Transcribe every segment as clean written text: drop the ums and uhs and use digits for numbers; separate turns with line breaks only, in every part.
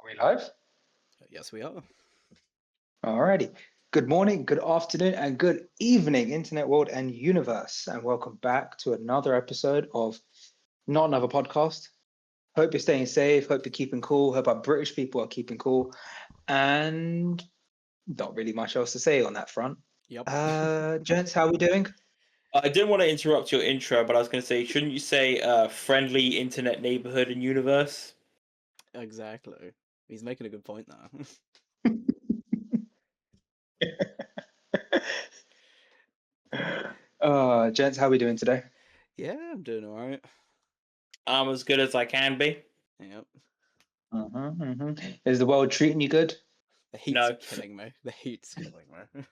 Are we live?
Yes, we are.
Alrighty. Good morning, good afternoon, and good evening, Internet world and universe. And welcome back to another episode of Not Another Podcast. Hope you're staying safe. Hope you're keeping cool. Hope our British people are keeping cool. And not really much else to say on that front.
Yep.
Gents, how are we doing?
I didn't want to interrupt your intro, but I was going to say, shouldn't you say friendly internet neighborhood and universe?
Exactly. He's making a good point there.
Gents, how are we doing today?
Yeah, I'm doing all right.
I'm as good as I can be.
Yep.
Is the world treating you good?
The heat's
No.
killing me. The heat's killing me.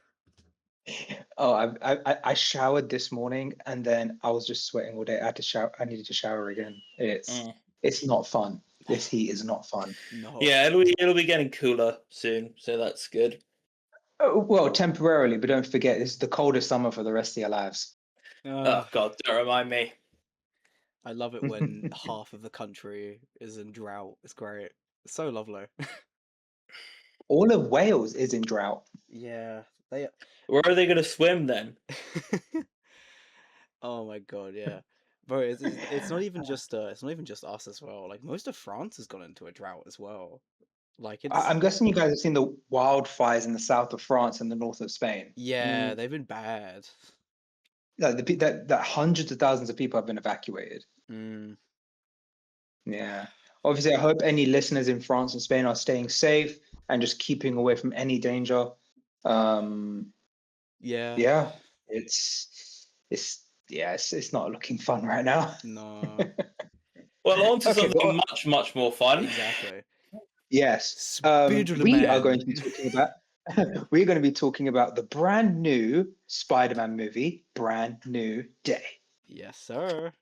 Oh, I showered this morning and then I was just sweating all day. I had to shower. I needed to shower again. It's not fun. This heat is not fun.
No.
Yeah, it'll be getting cooler soon, so that's good.
Oh, well, temporarily, but don't forget this is the coldest summer for the rest of your lives.
Oh God, don't remind me.
I love it when half of the country is in drought. It's great. It's so lovely.
All of Wales is in drought.
Yeah, they.
Where are they going to swim then?
Oh my God, yeah. Bro, it's not even just us as well. Like most of France has gone into a drought as well. Like it's
I'm guessing you guys have seen the wildfires in the south of France and the north of Spain.
yeah, they've been bad.
Like that hundreds of thousands of people have been evacuated.
Mm.
Yeah. Obviously, I hope any listeners in France and Spain are staying safe and just keeping away from any danger.
Yeah.
It's not looking fun right now.
No.
Well, on to
Okay,
something
well,
much more fun.
Exactly.
yes.
Spider-Man.
We are going to be talking about we're going to be talking about the brand new Spider-Man movie, Brand New Day.
Yes, sir.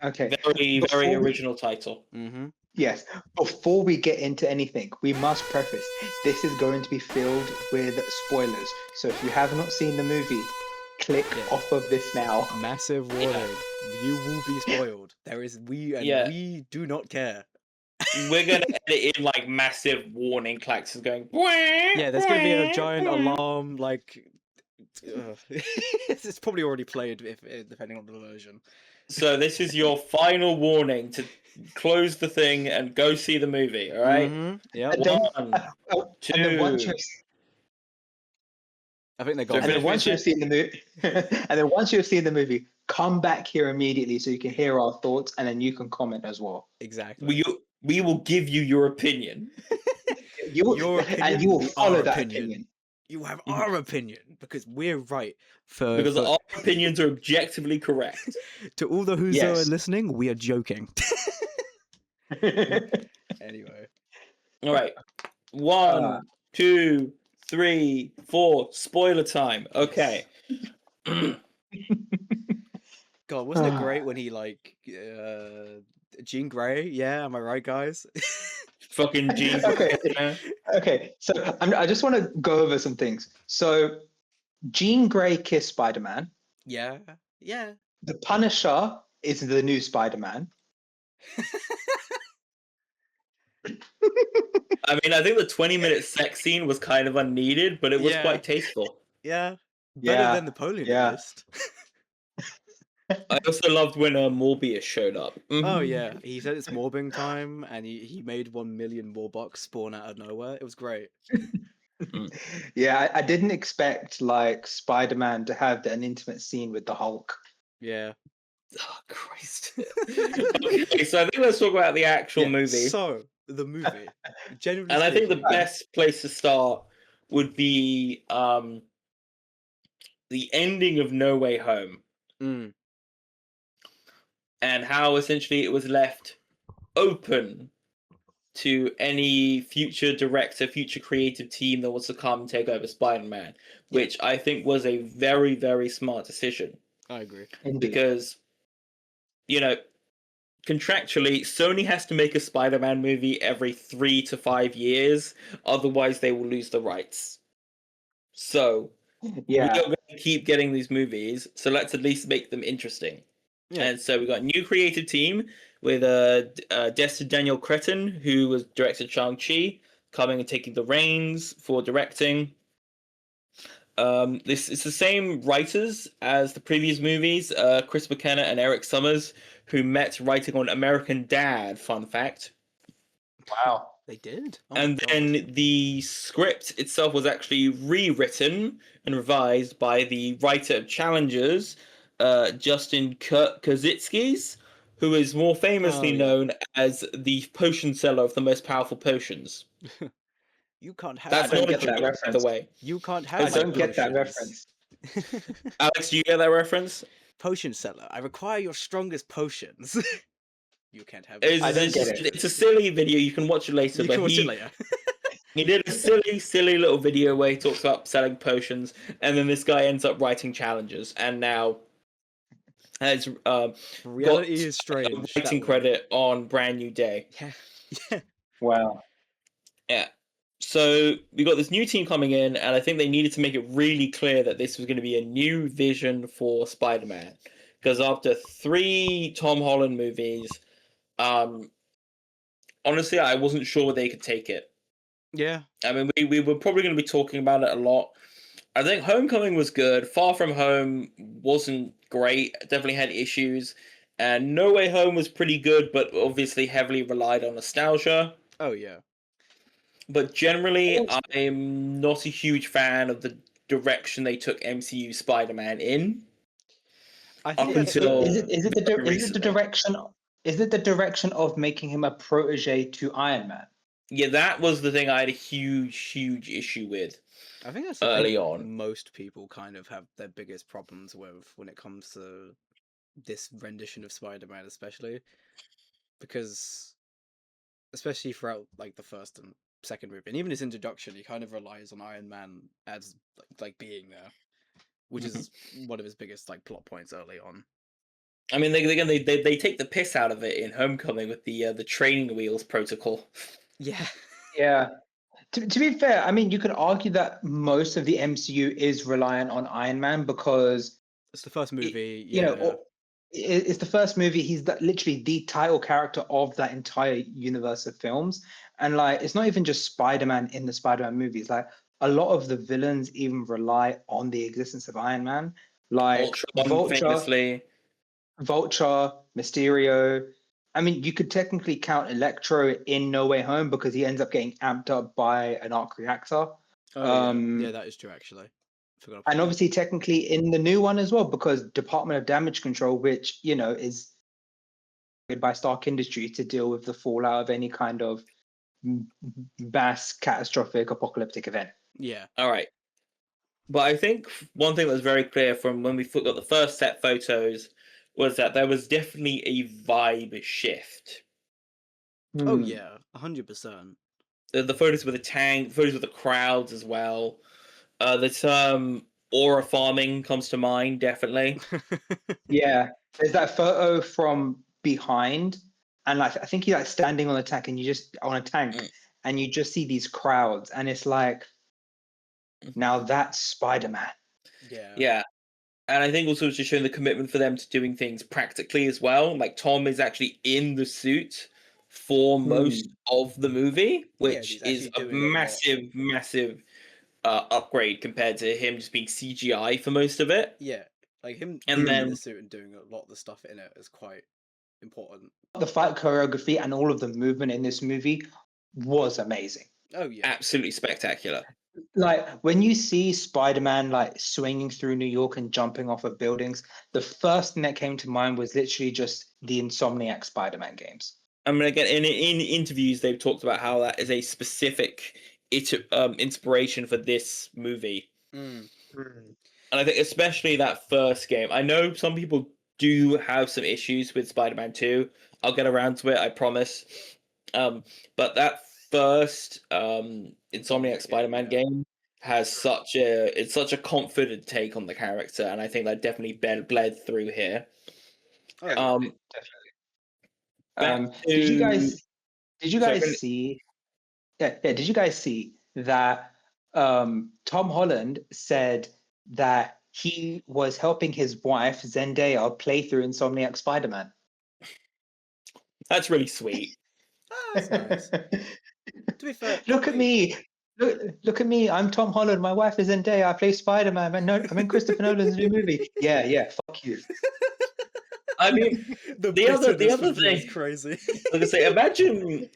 Okay.
Very
Before we-
original title.
Mm-hmm.
Yes. Before we get into anything, we must preface this is going to be filled with spoilers. So if you have not seen the movie, click off of this now.
Massive warning. You will be spoiled. We do not care.
We're going to edit in like massive warning klaxons going.
Yeah, there's going to be a giant alarm. Like, it's probably already played if depending on the version.
So this is your final warning to close the thing and go see the movie. All right.
Mm-hmm. Yeah.
And then once you've
I think they're gone.
And then once you've seen the movie, and then once you've seen the movie, come back here immediately so you can hear our thoughts, and then you can comment as well.
Exactly.
We will give you your opinion.
Your opinion
and you will follow that
opinion.
opinion.
You have our opinion because we're right.
Because our opinions are objectively correct.
To all the who's
Yes.
listening, we are joking. Anyway.
All right. 1, 2, 3, 4. Spoiler time. Okay.
God, wasn't it great when he Jean Grey? Yeah, am I right, guys?
Fucking Jean.
Okay. So I just want to go over some things. So Jean Grey kissed Spider-Man.
Yeah.
The Punisher is the new Spider-Man.
I mean, I think the 20-minute sex scene was kind of unneeded, but it was quite tasteful.
Yeah. Better than the Polio
I also loved when Morbius showed up.
Oh yeah, he said it's morbing time, and he made 1 million Morbucks spawn out of nowhere. It was great.
Yeah, I didn't expect like Spider-Man to have an intimate scene with the Hulk.
Yeah.
Oh Christ. Okay, so I think let's talk about the actual movie.
So the movie, genuinely,
and I think the best place to start would be the ending of No Way Home. And how essentially it was left open to any future director, future creative team that wants to come and take over Spider-Man, which I think was a very, very smart decision.
I agree.
Indeed.
Because, contractually, Sony has to make a Spider-Man movie every 3 to 5 years, otherwise they will lose the rights. So, we are going to keep getting these movies, so let's at least make them interesting. Yeah. And so we got a new creative team. with Destin Daniel Cretton, who was directed Shang-Chi, coming and taking the reins for directing. This is the same writers as the previous movies, Chris McKenna and Eric Summers, who met writing on American Dad, fun fact.
Wow.
They did. Oh my
And
God.
then the script itself was actually rewritten and revised by the writer of Challengers, Justin Kozitskis, who is more famously
Oh, yeah.
known as the potion seller of the most powerful potions.
You can't have.
That's
I don't
not a
get that
joke, by the
reference.
way.
You can't
I
have. my
don't get that
potions.
reference.
Alex, do you get that reference?
Potion seller, I require your strongest potions. You can't have.
I don't get it.
It's a silly video. You can watch it later.
You
but
can watch it
he,
later.
he did a silly little video where he talks about selling potions, and then this guy ends up writing challenges, and now has
Reality
got
is strange. that
writing
way.
credit on Brand New Day.
Yeah. Yeah.
Wow.
Yeah. So we got this new team coming in, and I think they needed to make it really clear that this was going to be a new vision for Spider-Man. Because after 3 Tom Holland movies, honestly, I wasn't sure they could take it.
Yeah.
I mean, we were probably going to be talking about it a lot. I think Homecoming was good. Far From Home wasn't great. Definitely had issues. And No Way Home was pretty good, but obviously heavily relied on nostalgia.
Oh yeah.
But generally, I'm not a huge fan of the direction they took MCU Spider-Man in.
I
Up
think that's
until
Is it the
very
is it the
recently.
direction? Is it the direction of making him a protege to Iron Man?
Yeah, that was the thing I had a huge issue with.
I think that's the
early
thing
on.
most people kind of have their biggest problems with when it comes to this rendition of Spider-Man, especially because, especially throughout like the first and second movie, and even his introduction, he kind of relies on Iron Man as like being there, which is one of his biggest like plot points early on.
I mean, they take the piss out of it in Homecoming with the training wheels protocol.
Yeah.
Yeah. To be fair, I mean, you could argue that most of the MCU is reliant on Iron Man because
It's the first movie.
you
Yeah.
know it's the first movie. He's literally the title character of that entire universe of films, and like it's not even just Spider-Man in the Spider-Man movies. Like a lot of the villains even rely on the existence of Iron Man, like
Ultron, famously.
Vulture, Mysterio. I mean, you could technically count Electro in No Way Home because he ends up getting amped up by an arc reactor.
Oh yeah, that is true actually. Forgot about
And
that.
obviously, technically in the new one as well, because Department of Damage Control, which is by Stark Industries to deal with the fallout of any kind of mass catastrophic apocalyptic event.
Yeah.
All right. But I think one thing that was very clear from when we got the first set photos was that there was definitely a vibe shift.
Oh
Hmm.
yeah, 100%.
The photos with the tank, photos with the crowds as well. The term aura farming comes to mind, definitely.
Yeah, there's that photo from behind, and like I think he's like standing on the tank, and you just on a tank, and you just see these crowds, and it's like, now that's Spider-Man.
Yeah.
Yeah. And I think also it's just showing the commitment for them to doing things practically as well. Like Tom is actually in the suit for most of the movie, which
he's
is
actually
a
doing a lot.
massive upgrade compared to him just being CGI for most of it.
Yeah, like him
And
being in
then-
the suit and doing a lot of the stuff in it is quite important.
The fight choreography and all of the movement in this movie was amazing.
Oh yeah.
Absolutely spectacular.
Like when you see Spider-Man like swinging through New York and jumping off of buildings, the first thing that came to mind was literally just the Insomniac Spider-Man games.
I mean, again, in interviews, they've talked about how that is a specific inspiration for this movie.
Mm.
And I think especially that first game. I know some people do have some issues with Spider-Man 2. I'll get around to it, I promise. But that first Insomniac Spider-Man game has such a confident take on the character, and I think that definitely bled through here.
Oh, yeah.
Definitely.
Back
Did you
to-
guys
Sorry,
see? Yeah. Did you guys see that Tom Holland said that he was helping his wife Zendaya play through Insomniac Spider-Man?
That's really sweet.
Ah, that's nice. To be fair,
Look at
probably
me. Look at me. I'm Tom Holland. My wife is Zendaya. I play Spider-Man. I'm in Christopher Nolan's new movie. Yeah. Fuck you.
I mean,
the
the
bitterness
other
for me is
thing,
crazy.
like I say, imagine,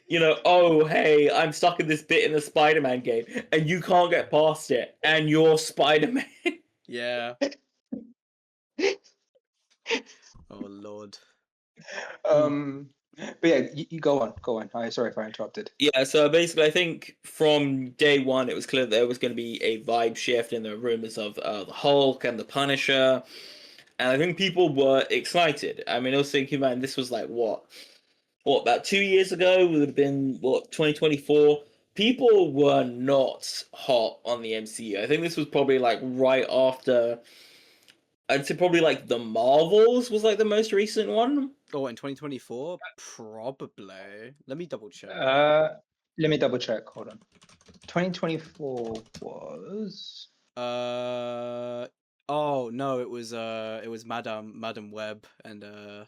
oh hey, I'm stuck in this bit in the Spider-Man game, and you can't get past it, and you're Spider-Man.
Yeah. Oh lord.
But yeah, you go on. Go on. Sorry if I interrupted.
Yeah, so basically, I think from day one, it was clear that there was going to be a vibe shift in the rumors of the Hulk and the Punisher, and I think people were excited. I mean, I was thinking, man, this was like what about 2 years ago? It would have been 2024. People were not hot on the MCU. I think this was probably like right after. I'd say probably like the Marvels was like the most recent one.
Oh, in 2024? Probably. Let me double check.
Let me double check. Hold on. 2024 was.
Oh no, it was Madam Web and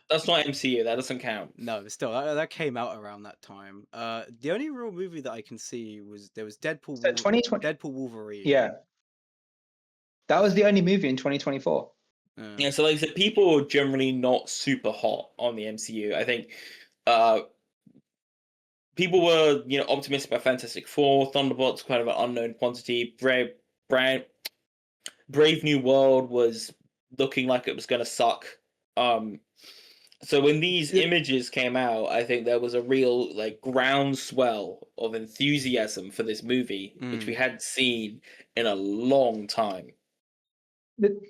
That's not MCU. That doesn't count.
no, still that came out around that time. The only real movie that I can see was there was Deadpool
So 2020.
Deadpool Wolverine.
Yeah, that was the only movie in 2024.
Yeah, so like I said, people are generally not super hot on the MCU. I think uh people were, optimistic about Fantastic Four, Thunderbolts, kind of an unknown quantity. Brave New World was looking like it was gonna suck. So when these images came out, I think there was a real like groundswell of enthusiasm for this movie, which we hadn't seen in a long time.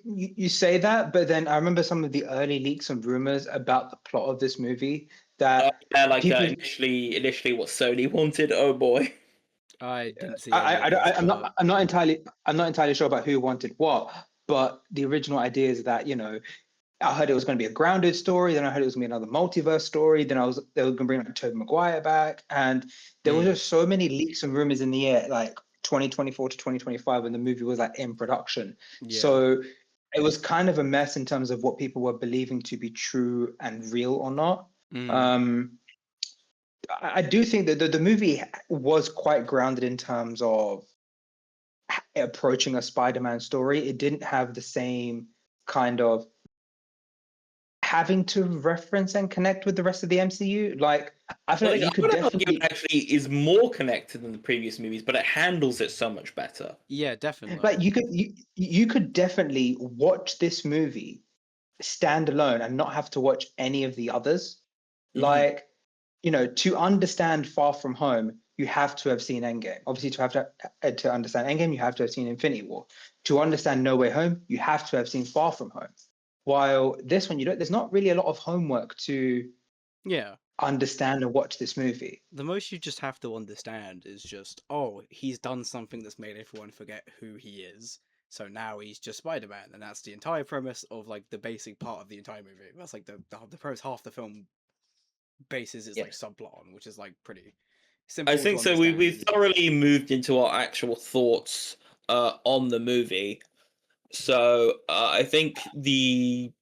You say that, but then I remember some of the early leaks and rumors about the plot of this movie that
Yeah, like
people.
initially what Sony wanted. Oh boy.
I didn't see any of this, but
I'm not entirely sure about who wanted what, but the original idea is that I heard it was going to be a grounded story. Then I heard it was going to be another multiverse story. Then they were going to bring like Tobey Maguire back, and there were just so many leaks and rumors in the air, like 2024 to 2025, when the movie was like in production.
yeah.
So it was kind of a mess in terms of what people were believing to be true and real or not. I do think that the movie was quite grounded in terms of approaching a Spider-Man story. It didn't have the same kind of having to reference and connect with the rest of the MCU. Like, I feel like you could definitely.
It actually is more connected than the previous movies, but it handles it so much better.
Yeah, definitely.
Like, you could definitely watch this movie stand alone and not have to watch any of the others. Like, to understand Far From Home, you have to have seen Endgame. Obviously, to understand Endgame, you have to have seen Infinity War. To understand No Way Home, you have to have seen Far From Home. While this one, there's not really a lot of homework to understand and watch this movie.
The most you just have to understand is just, oh, he's done something that's made everyone forget who he is. So now he's just Spider-Man, and that's the entire premise of like the basic part of the entire movie. That's like the premise half the film bases its like subplot on, which is like pretty simple.
I think so. We've thoroughly moved into our actual thoughts on the movie. So I think the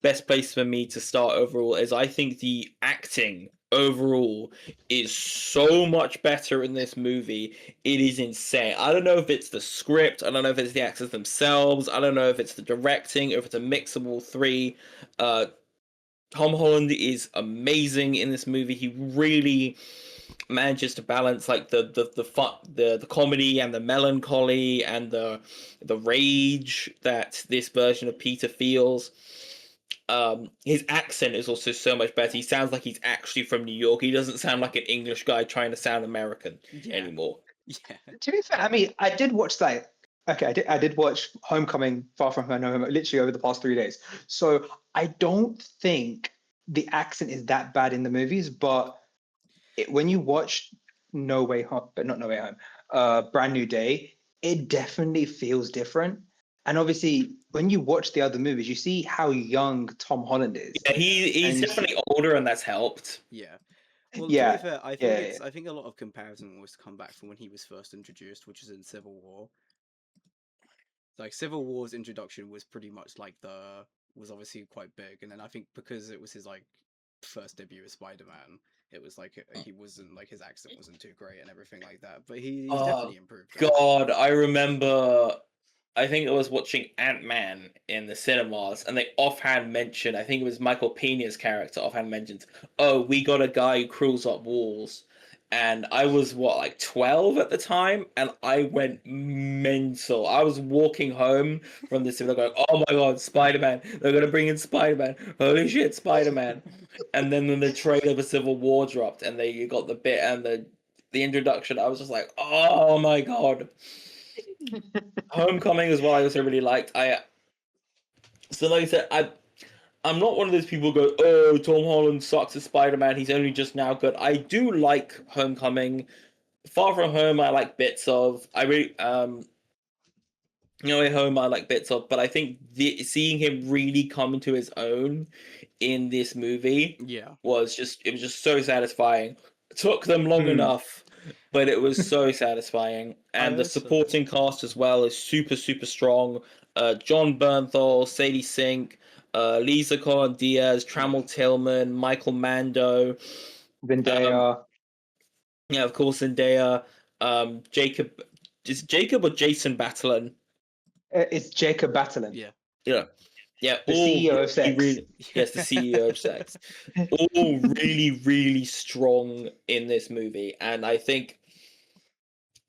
best place for me to start overall is I think the acting overall is so much better in this movie. It is insane. I don't know if it's the script. I don't know if it's the actors themselves. I don't know if it's the directing, or if it's a mix of all three. Tom Holland is amazing in this movie. He really manages to balance like the comedy and the melancholy and the rage that this version of Peter feels. His accent is also so much better. He sounds like he's actually from New York. He doesn't sound like an English guy trying to sound American anymore.
Yeah.
To be fair, I mean, I did watch I did watch Homecoming, Far From Home, literally over the past 3 days. So I don't think the accent is that bad in the movies, but when you watch No Way Home, but not No Way Home, Brand New Day, it definitely feels different. And obviously, when you watch the other movies, you see how young Tom Holland is.
Yeah, he's definitely older, and that's helped.
Yeah. Well,
yeah,
to be fair, I think I think a lot of comparison was to come back from when he was first introduced, which is in Civil War. Like Civil War's introduction was pretty much like was obviously quite big, and then I think because it was his like first debut of Spider-Man, it was like he wasn't like his accent wasn't too great and everything like that. But he's
Oh,
definitely improved.
God, I remember. I think I was watching Ant-Man in the cinemas, and they offhand mentioned. I think it was Michael Pena's character offhand mentioned, "Oh, we got a guy who crawls up walls," and I was what, like 12 at the time, and I went mental. I was walking home from the cinema going, "Oh my God, Spider-Man! They're gonna bring in Spider-Man! Holy shit, Spider-Man!" And then when the trailer for Civil War dropped, and you got the bit and the introduction, I was just like, "Oh my God!" Homecoming as well. I also really liked. So like I said, I'm not one of those people who go, "Oh, Tom Holland sucks as Spider-Man. He's only just now good." I do like Homecoming. Far From Home, I like bits of. I really No Way Home, I like bits of. But I think seeing him really come into his own in this movie
Yeah.
was just so satisfying. It took them long
Hmm.
enough, but it was so satisfying. And the
also-
supporting cast as well is super, super strong. John Bernthal, Sadie Sink, Lisa Cohen Diaz, Trammell Tillman, Michael Mando,
Zendaya.
yeah, of course, Zendaya, Jacob. Is Jacob or Jason Batalon?
It's Jacob Batalon.
Yeah.
Yeah. Yeah,
The CEO of Sex.
Yes, the CEO of Sex. All really, really strong in this movie. And I think,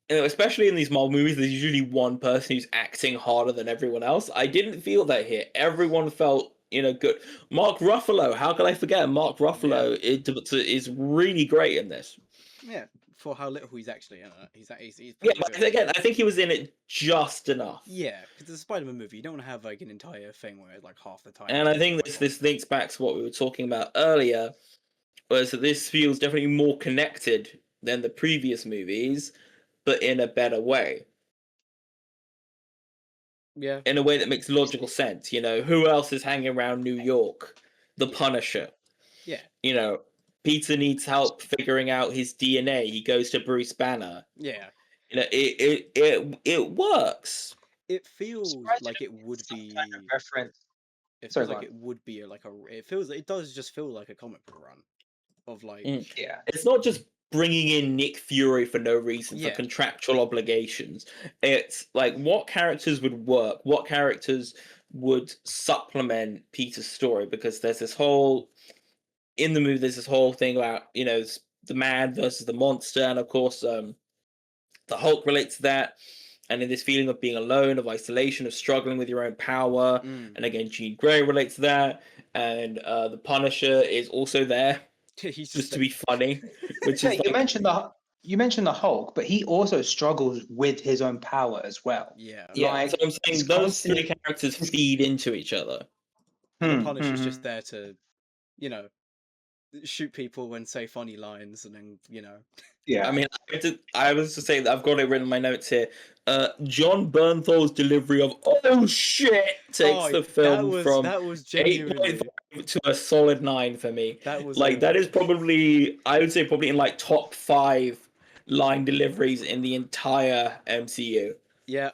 especially in these Marvel movies, there's usually one person who's acting harder than everyone else. I didn't feel that here. Everyone felt, good. Mark Ruffalo, how can I forget? Mark Ruffalo is really great in this.
Yeah. For how little he's actually in it, he's
Yeah,
pretty
but
good.
again, I think he was in it just enough.
Yeah, because it's a Spider-Man movie. You don't want to have like an entire thing where like half the time.
And I think
like,
this links back to what we were talking about earlier, was that this feels definitely more connected than the previous movies, but in a better way.
Yeah.
In a way that makes logical sense. Who else is hanging around New York? The Punisher.
Yeah.
Peter needs help figuring out his DNA. He goes to Bruce Banner.
Yeah.
It works.
It feels like it would be.
Reference.
It
Sorry,
feels like it would be it does just feel like a comic book run of like.
Yeah.
It's not just bringing in Nick Fury for no reason, for
Yeah.
contractual obligations. It's like, what characters would work? What characters would supplement Peter's story? Because there's this whole thing about, the man versus the monster, and of course, the Hulk relates to that. And in this feeling of being alone, of isolation, of struggling with your own power. And again, Jean Grey relates to that. And the Punisher is also there,
He's
just to be funny. Which is
you mentioned the Hulk, but he also struggles with his own power as well.
Yeah.
Yeah,
Like,
so I'm saying
it's
those three
constant-
characters feed into each other.
The Punisher's just there to, shoot people and say funny lines, and then
Yeah.
I mean, I was to say that I've got it written in my notes here. John Bernthal's delivery of "oh shit" takes the film from
that was genuinely
8.5 to a solid 9 for me.
that was
That is probably, I would say, probably in like top 5 line deliveries in the entire MCU.
Yeah,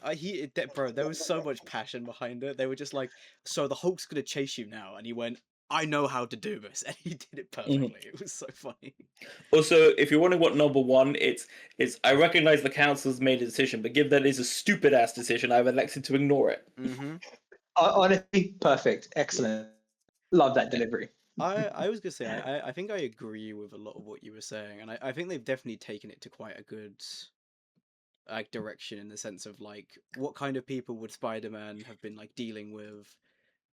bro, there was so much passion behind it. They were just like, so the Hulk's gonna chase you now, and he went, I know how to do this, and he did it perfectly. It was so funny.
Also, if you're wondering what number one, it's I recognize the council's made a decision, but given that it is a stupid ass decision, I've elected to ignore it.
Honestly, perfect, excellent. Love that delivery.
I was gonna say I think I agree with a lot of what you were saying, and I think they've definitely taken it to quite a good direction, in the sense of like, what kind of people would Spider-Man have been like dealing with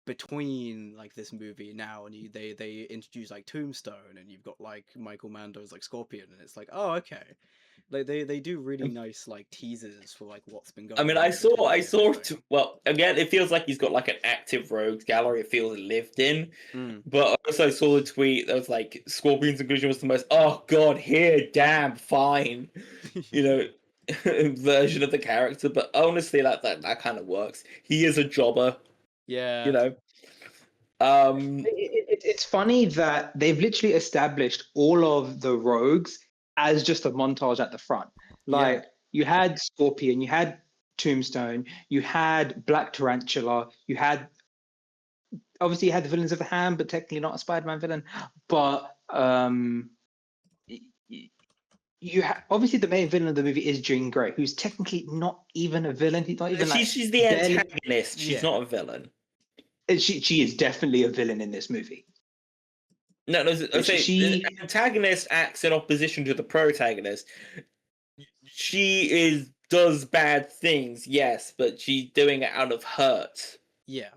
between like this movie now, and they introduce like Tombstone, and you've got like Michael Mando's like Scorpion, and it's like, oh, okay, like they do really nice like teasers for like what's been going on.
I mean, I saw well, again, it feels like he's got like an active rogues gallery. It feels lived in. But I also saw the tweet that was like, Scorpion's inclusion was the most, oh god, here, damn, fine, version of the character. But honestly, that kind of works. He is a jobber.
Yeah.
It's funny that they've literally established all of the rogues as just a montage at the front. Like, you had Scorpion, you had Tombstone, you had Black Tarantula, you had obviously you had the villains of the hand, but technically not a Spider-Man villain. But you have obviously the main villain of the movie is Jean Grey, who's technically not even a villain. He's not even like
She's the
barely-
antagonist. She's
Yeah.
not a villain.
She is definitely a villain in this movie.
No, I say
She-
the antagonist acts in opposition to the protagonist. She does bad things, yes, but she's doing it out of hurt.
Yeah.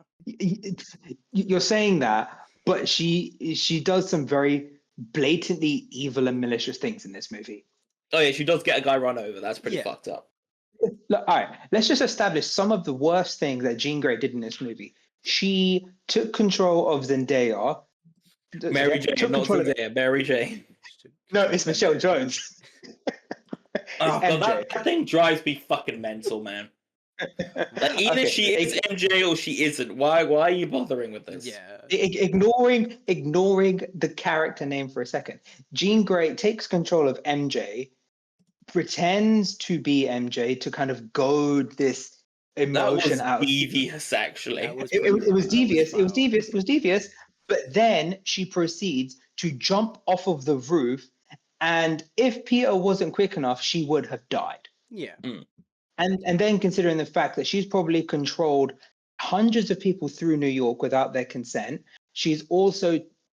You're saying that, but she does some very blatantly evil and malicious things in this movie.
Oh yeah, she does get a guy run over. That's pretty
Yeah.
fucked up.
Look, all right, let's just establish some of the worst things that Jean Grey did in this movie. She took control of Zendaya.
Mary
Took
Jane, not
control of-
Zendaya. Mary Jane.
No, it's Michelle Jones.
Oh, God,
MJ.
that thing drives me fucking mental, man. Like, either
Okay,
she is MJ or she isn't. Why are you bothering with this?
Yeah.
Ignoring the character name for a second. Jean Grey takes control of MJ, pretends to be MJ to kind of goad this
That
emotion
was
out.
devious, actually.
That was
It
pretty
was
foul.
devious.
That
It was
foul.
devious. It was devious. But then she proceeds to jump off of the roof, and if Peter wasn't quick enough, she would have died.
Yeah.
And then considering the fact that she's probably controlled hundreds of people through New York without their consent, she's also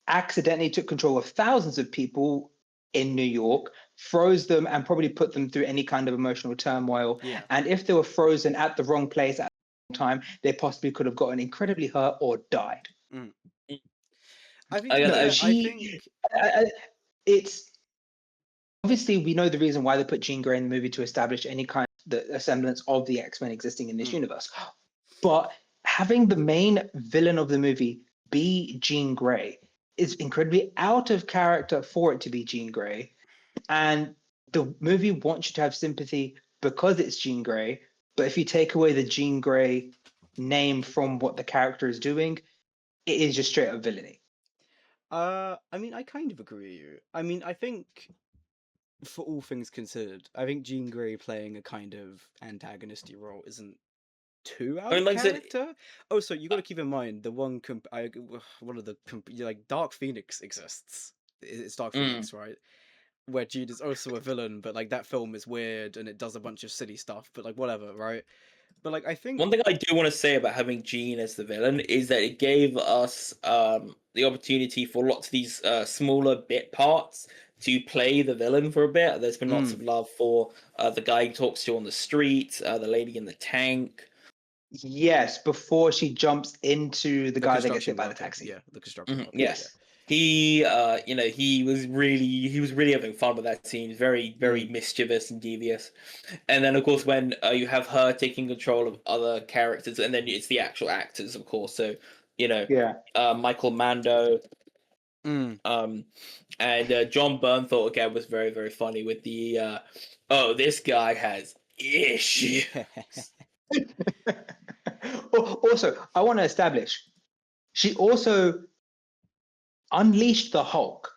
accidentally took control of thousands of people in New York, froze them, and probably put them through any kind of emotional turmoil.
Yeah.
And if they were frozen at the wrong place at the wrong time, they possibly could have gotten incredibly hurt or died.
I think.
I
yeah,
gotta-
I think.
It's obviously we know the reason why they put Jean Grey in the movie to establish any kind of semblance of the X-Men existing in this universe. But having the main villain of the movie be Jean Grey is incredibly out of character for it to be Jean Grey. And the movie wants you to have sympathy because it's Jean Grey. But if you take away the Jean Grey name from what the character is doing, it is just straight up villainy.
I mean, I kind of agree with you. I mean, I think, for all things considered, I think Jean Grey playing a kind of antagonistic role isn't too out
I mean,
of
like I said-
character. Also, you got to keep in mind the one one of the like Dark Phoenix exists. It's Dark Phoenix, right? Where Jean is also a villain, but like that film is weird and it does a bunch of silly stuff. But like whatever, right? But like I think
One thing I do want to say about having Jean as the villain is that it gave us the opportunity for lots of these smaller bit parts to play the villain for a bit. There's been lots of love for the guy he talks to on the street, the lady in the tank.
Yes, before she jumps into the guy that gets hit
construction
by the
worker.
taxi.
Yeah, the construction. worker,
Yes. He, he was really having fun with that scene. Very mischievous and devious. And then, of course, when you have her taking control of other characters, and then it's the actual actors, of course. So,
Yeah.
Michael Mando,
Yeah.
and John Bernthal again was very funny with the this guy has issues.
Yeah.
Also, I want to establish she also unleashed the Hulk.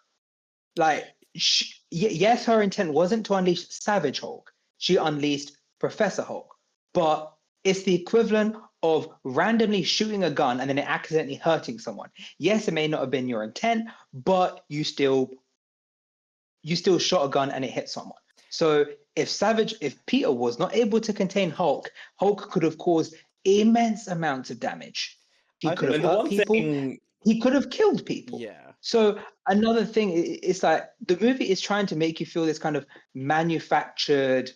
Like, yes, her intent wasn't to unleash Savage Hulk. She unleashed Professor Hulk. But it's the equivalent of randomly shooting a gun and then accidentally hurting someone. Yes, it may not have been your intent, but you still shot a gun and it hit someone. So if Peter was not able to contain Hulk, Hulk could have caused immense amounts of damage. He
I
could
think
have
And the
hurt
one
people.
thing,
He could have killed people.
Yeah.
So another thing is like the movie is trying to make you feel this kind of manufactured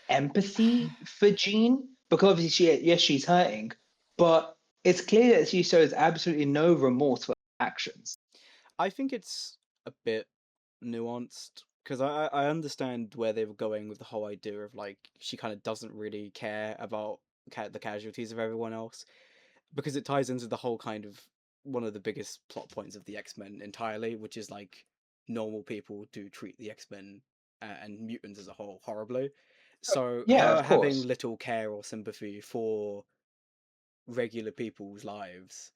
empathy for Jean, because obviously she's hurting, but it's clear that she shows absolutely no remorse for her actions.
I think it's a bit nuanced because I understand where they were going with the whole idea of like she kind of doesn't really care about the casualties of everyone else, because it ties into the whole kind of one of the biggest plot points of the X-Men entirely, which is like normal people do treat the X-Men and mutants as a whole horribly. So
yeah,
her
of
having
course.
little care or sympathy for regular people's lives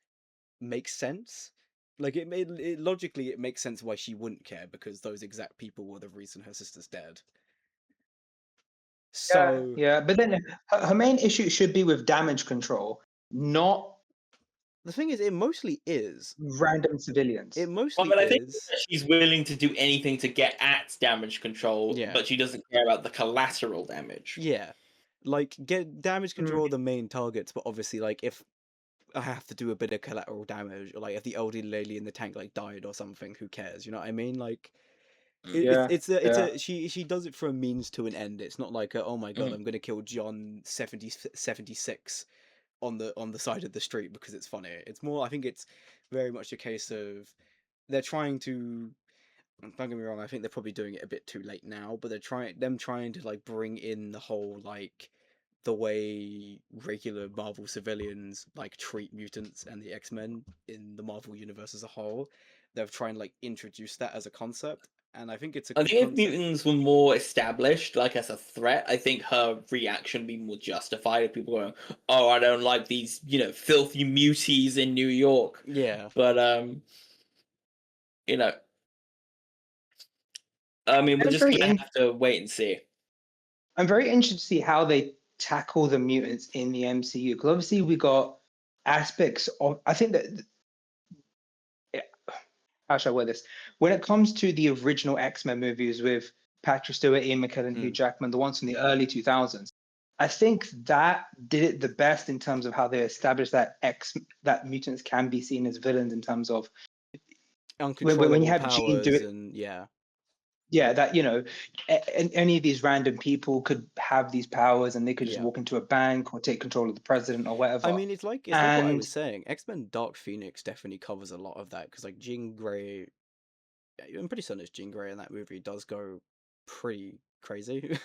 makes sense. Like it logically it makes sense why she wouldn't care, because those exact people were the reason her sister's dead. So
Yeah, but then her main issue should be with damage control, not
The thing is, it mostly is.
random civilians.
It
Well,
mostly
but I think
is.
that she's willing to do anything to get at damage control,
Yeah.
but she doesn't care about the collateral damage.
Yeah, like get damage
Mm.
control are the main targets, but obviously, like if I have to do a bit of collateral damage, or like if the elderly lady in the tank like died or something, who cares? You know what I mean? Like
Yeah,
it's a she does it for a means to an end. It's not like oh my god,
Mhm.
I'm gonna kill John 76 on the side of the street because it's funny. It's more, I think it's very much a case of they're trying to. Don't get me wrong, I think they're probably doing it a bit too late now, but they're trying to like bring in the whole like the way regular Marvel civilians like treat mutants and the X-Men in the Marvel universe as a whole. They're trying to like introduce that as a concept, and I think it's a
I
good
think if
concept.
mutants were more established, like as a threat, I think her reaction would be more justified. If people going, "Oh, I don't like these, filthy muties in New York."
Yeah,
But you know, I mean, we're
I'm
just
very
gonna
in-
have to wait and see.
I'm very interested to see how they tackle the mutants in the MCU, because obviously we got aspects of. I think that how should I word this? When it comes to the original X-Men movies with Patrick Stewart, Ian McKellen, Hugh Jackman, the ones from the early 2000s, I think that did it the best in terms of how they established that mutants can be seen as villains in terms of
uncontrollable
when you have
powers
Jean do it.
and yeah.
Yeah, that any of these random people could have these powers, and they could just
Yeah.
walk into a bank or take control of the president or whatever.
I mean, it's like what I
And
was saying. X-Men Dark Phoenix definitely covers a lot of that because like Jean Grey, I'm pretty certain it's Jean Grey in that movie does go pretty crazy.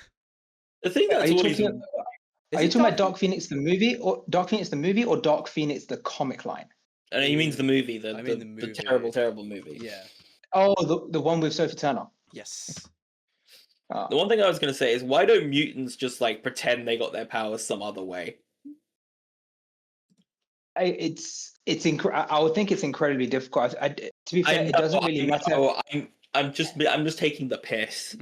The thing
are
that's
you
always
talking?
Is
Are you
it
talking about Dark Phoenix the movie, or Dark Phoenix the movie, or Dark Phoenix the comic line?
and he means the movie, the
I mean
the,
the
the terrible,
movie.
terrible movie.
Yeah.
Oh, the one with Sophie Turner.
Yes.
The one thing I was gonna say is, why don't mutants just like pretend they got their powers some other way?
I would think it's incredibly difficult. To be fair, it doesn't really matter.
I'm just taking the piss.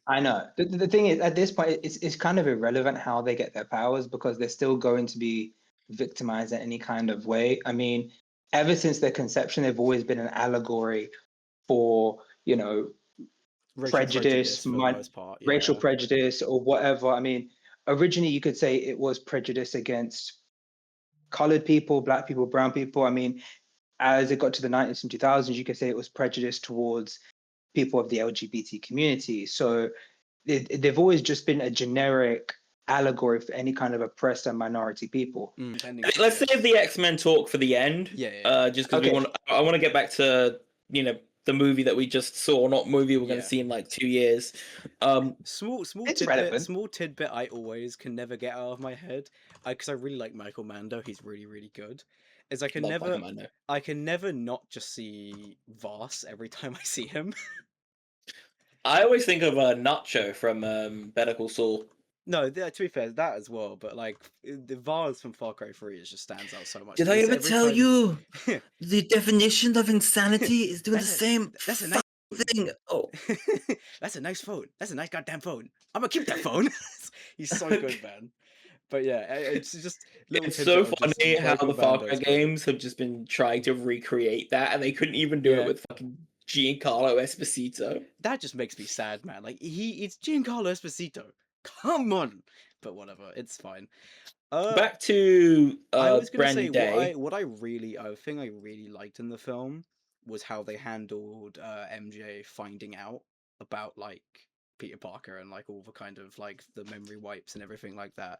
I know. The thing is, at this point, it's kind of irrelevant how they get their powers, because they're still going to be victimized in any kind of way. I mean, ever since their conception, they've always been an allegory for,
Racial
prejudice,
for the most part. Yeah.
racial prejudice, or whatever. I mean, originally you could say it was prejudice against colored people, black people, brown people. I mean, as it got to the 90s and 2000s, you could say it was prejudice towards people of the LGBT community. So they've always just been a generic allegory for any kind of oppressed and minority people.
Let's save the X-Men talk for the end.
Yeah.
Just because I want to get back to the movie that we just saw, not movie we're going to see in like 2 years.
Small
It's
tidbit.
relevant.
Small tidbit. I always can never get out of my head, because I really like Michael Mando. He's really, really good. Is I can never not just see Voss every time I see him.
I always think of Nacho from Better Call Saul.
No, to be fair, that as well. But like the Vars from Far Cry 3 just stands out so much.
Did I ever tell you the definition of insanity is doing the same thing? Oh,
that's a nice phone. That's a nice goddamn phone. I'm gonna keep that phone. He's so good, man. But yeah, it's just
it's so funny how the Far Cry games have just been trying to recreate that, and they couldn't even do it with fucking Giancarlo Esposito.
That just makes me sad, man. Like it's Giancarlo Esposito. Come on, but whatever, it's fine.
Back to
I was gonna
Brand
say
New Day.
what I think I really liked in the film was how they handled MJ finding out about like Peter Parker and like all the kind of like the memory wipes and everything like that.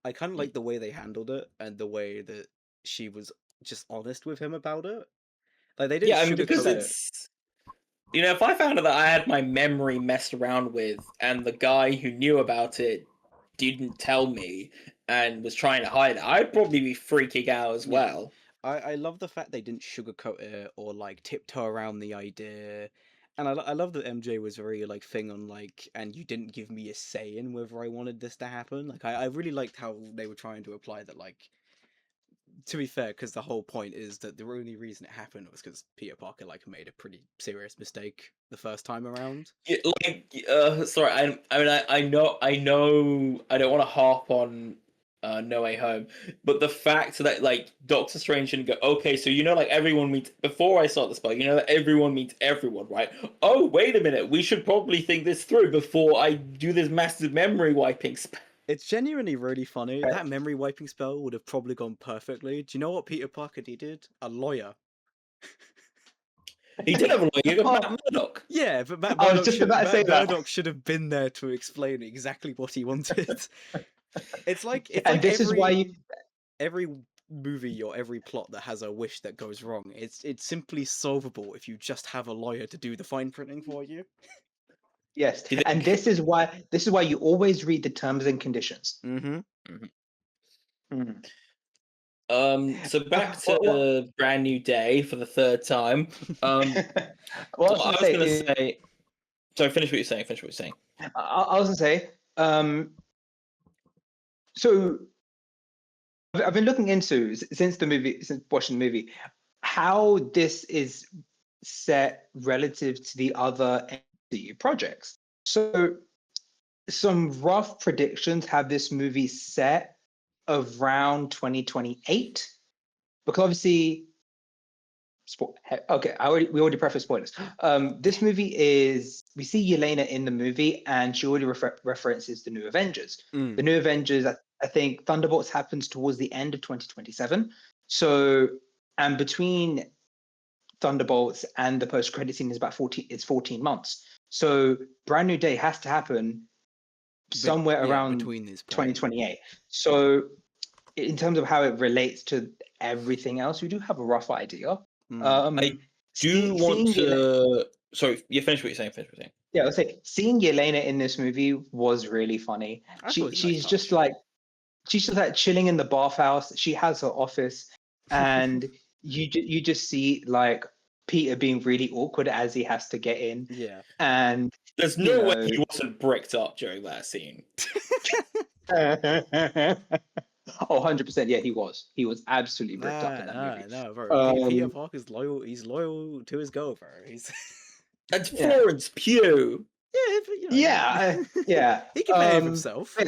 I kind of like the way they handled it and the way that she was just honest with him about it. Like they didn't.
Yeah, I mean, because it's if I found out that I had my memory messed around with and the guy who knew about it didn't tell me and was trying to hide it, I'd probably be freaking out as well.
I love the fact they didn't sugarcoat it or like tiptoe around the idea. And I love that MJ was very like thing on like, and you didn't give me a say in whether I wanted this to happen. Like I really liked how they were trying to apply that. Like, to be fair, because the whole point is that the only reason it happened was because Peter Parker like made a pretty serious mistake the first time around.
Yeah, sorry, I know I don't want to harp on No Way Home. But the fact that like Doctor Strange didn't go, okay, so like everyone meets before I start the spell, that everyone meets everyone, right? Oh, wait a minute, we should probably think this through before I do this massive memory wiping spell.
It's genuinely really funny. That memory wiping spell would have probably gone perfectly. Do you know what Peter Parker needed? A lawyer.
He did have a lawyer. You got Matt Murdock.
Yeah, but Matt
I was
Murdock
just about to say that.
Murdock should have been there to explain exactly what he wanted. It's like
And this is why
every movie or every plot that has a wish that goes wrong, it's simply solvable if you just have a lawyer to do the fine printing for you.
Yes, and this is why you always read the terms and conditions.
So back to Brand New Day for the third time.
What
I was going to say. Sorry, finish what you're saying.
I was going to say. So I've been looking into since watching the movie, how this is set relative to the other MCU projects. So some rough predictions have this movie set around 2028, because obviously we already prefaced spoilers. This movie we see Yelena in the movie, and she already references the New Avengers. The New Avengers, I think Thunderbolts happens towards the end of 2027. So, and between Thunderbolts and the post-credit scene is about 14 months. So Brand New Day has to happen somewhere around
between these
2028. So in terms of how it relates to everything else, we do have a rough idea.
I do want to... Sorry, you finish what you're saying.
Yeah, I was saying, seeing Yelena in this movie was really funny. She's just like chilling in the bathhouse. She has her office, and you just see like Peter being really awkward as he has to get in.
Yeah,
and there's no way he wasn't bricked up during that scene.
100%. Yeah, he was. He was absolutely bricked up in that movie.
No, bro. Peter Parker's loyal. He's loyal to his girl, bro.
And Florence Pugh.
Yeah, but,
yeah.
He can behave himself.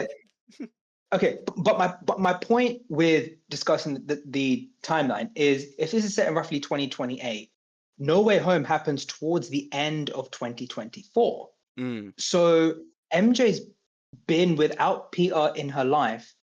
Okay, but my point with discussing the timeline is, if this is set in roughly 2028, No Way Home happens towards the end of 2024. So MJ's been without Peter in her life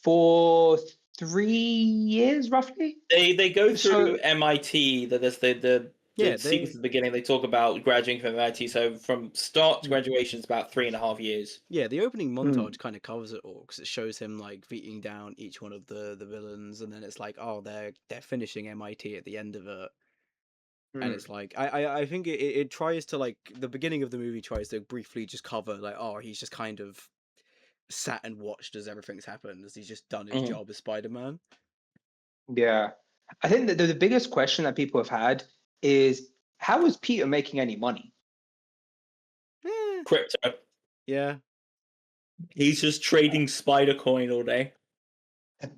for 3 years, roughly.
They go through MIT. There's the sequence at the beginning. They talk about graduating from MIT. So from start to graduation is about 3.5 years.
Yeah, the opening montage kind of covers it all, because it shows him like beating down each one of the villains, and then it's like, oh, they're finishing MIT at the end of it. And it's like, I think it tries to, like, the beginning of the movie tries to briefly just cover, like, oh, he's just kind of sat and watched as everything's happened, as he's just done his job as Spider-Man.
Yeah. I think that the biggest question that people have had is, how is Peter making any money?
Crypto.
Yeah.
He's just trading Spider Coin all day.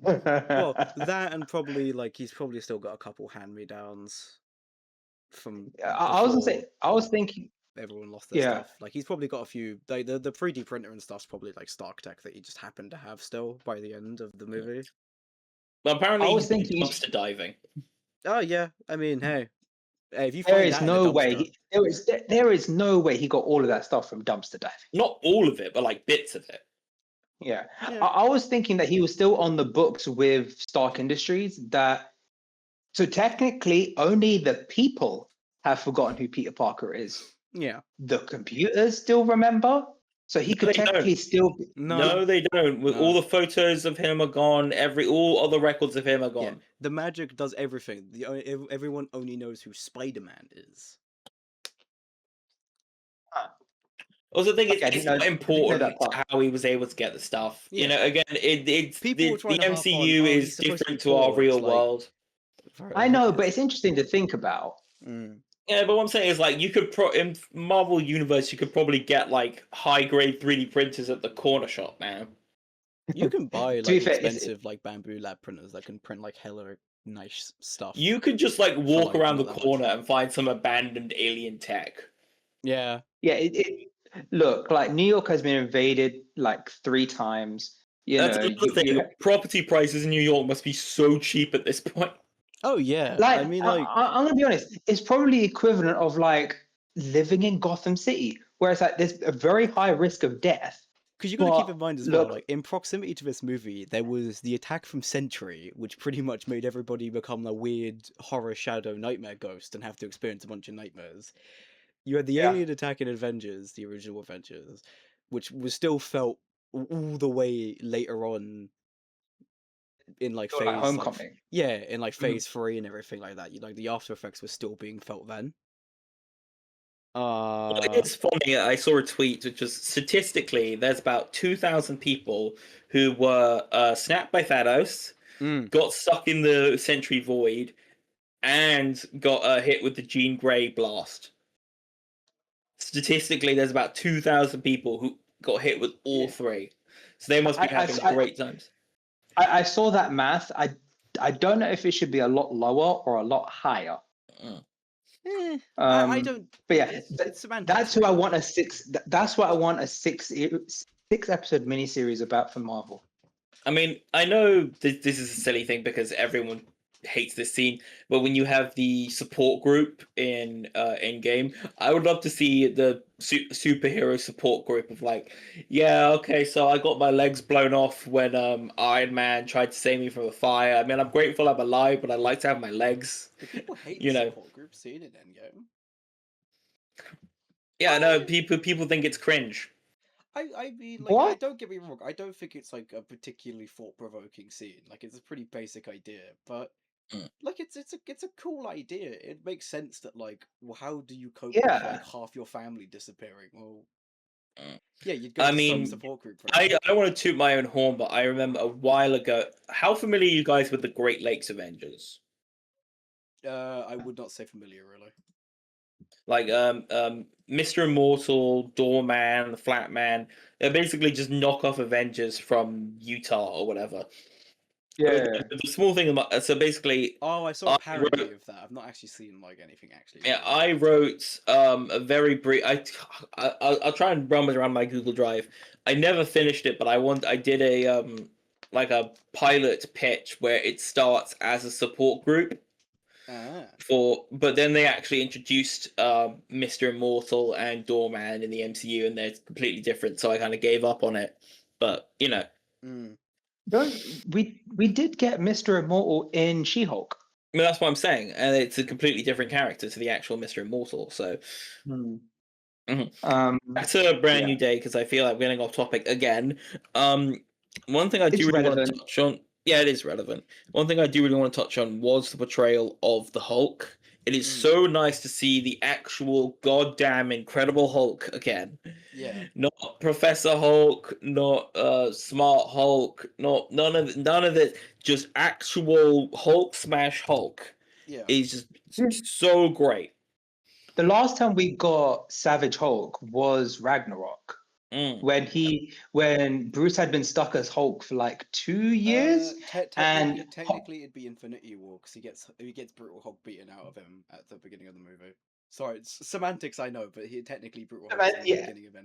Well, that, and probably, like, he's probably still got a couple hand-me-downs from...
I was thinking...
Everyone lost their stuff. Like, he's probably got a few... the 3D printer and stuff's probably, like, Stark Tech that he just happened to have still by the end of the movie.
Well, apparently he's dumpster diving.
Oh, yeah. I mean, hey. If you
there is no way there is no way he got all of that stuff from dumpster diving.
Not all of it, but like bits of it.
Yeah. I was thinking that he was still on the books with Stark Industries. So technically, only the people have forgotten who Peter Parker is.
Yeah.
The computers still remember, so he could technically still.
No, they don't. All the photos of him are gone. All other records of him are gone. Yeah.
The magic does everything. Everyone only knows who Spider-Man is.
Also, I think it's not important how he was able to get the stuff. Yeah. You know, again, it's the MCU is different to our real world.
I know, but it's interesting to think about.
Yeah, but what I'm saying is, like, you could in Marvel Universe, you could probably get like high-grade 3D printers at the corner shop, man.
You can buy like expensive like Bamboo Lab printers that can print like hella nice stuff.
You could just like walk around the corner and find some abandoned alien tech.
Yeah.
Yeah. Look, like, New York has been invaded like 3 times. You
That's
know,
another thing. Property prices in New York must be so cheap at this point.
Oh yeah,
like
I mean, like,
I'm gonna be honest, it's probably equivalent of like living in Gotham City, where it's like there's a very high risk of death.
because you got to keep
But
in mind as well,
look,
like in proximity to this movie, there was the attack from Sentry, which pretty much made everybody become a weird horror shadow nightmare ghost and have to experience a bunch of nightmares. You had the
Yeah.
alien attack in Avengers, the original Avengers, which was still felt all the way later on in like
Or like
phase
Homecoming.
yeah, in like
Mhm.
phase 3 and everything like that. You like the after effects were still being felt then.
It's funny. I saw a tweet which was statistically there's about 2,000 people who were snapped by Thanos,
Mm.
got stuck in the Sentry Void, and got hit with the Jean Grey blast. Statistically, there's about 2,000 people who got hit with all
Yeah.
three, so they must be having great times.
I saw that math. I don't know if it should be a lot lower or a lot higher.
I don't.
But yeah,
it's semantics.
that's who I want a six. That's what I want a six episode miniseries about for Marvel.
I mean, I know this is a silly thing because everyone hates this scene, but when you have the support group in Endgame, I would love to see the superhero support group of like, yeah, okay, so I got my legs blown off when Iron Man tried to save me from a fire. I mean, I'm grateful I'm alive, but I'd like to have my legs.
Do people hate
You
the
know.
support group scene in Endgame?
Yeah, no, people think it's cringe.
I mean, like,
What?
don't get me wrong. I don't think it's like a particularly thought-provoking scene. Like, it's a pretty basic idea, but like, it's a cool idea. It makes sense that like, well, how do you cope with
Yeah.
like half your family disappearing? Well, yeah, you'd go
I
to some
mean,
support group for
I
that.
don't want to toot my own horn, but I remember a while ago. How familiar are you guys with the Great Lakes Avengers?
I would not say familiar, really.
Like Mr. Immortal, Doorman, the Flatman. They're basically just knockoff Avengers from Utah or whatever.
Yeah.
The small thing about so basically,
Oh, I saw a
I
parody
wrote-
of that. I've not actually seen like anything actually.
yeah,
about
I
it.
wrote a very brief. I'll try and rummage around my Google Drive. I never finished it, but I did a like a pilot pitch where it starts as a support group. But then they actually introduced Mr. Immortal and Doorman in the MCU, and they're completely different. So I kind of gave up on it. But you know,
We did get Mr. Immortal in She-Hulk.
I mean, that's what I'm saying, and it's a completely different character to the actual Mr. Immortal. So that's a brand new day because I feel like we're getting off topic again. One thing I do really want to touch on. Yeah, it is relevant. One thing I do really want to touch on was the portrayal of the Hulk. It is so nice to see the actual goddamn Incredible Hulk again.
Yeah.
Not Professor Hulk, not Smart Hulk, none of this. Just actual Hulk smash Hulk.
Yeah.
Is just so great.
The last time we got Savage Hulk was Ragnarok. When Bruce had been stuck as Hulk for like 2 years, and
technically it'd be Infinity War because he gets Brutal Hulk beaten out of him at the beginning of the movie. Sorry, it's semantics, I know, but he technically Brutal Hulk at the beginning of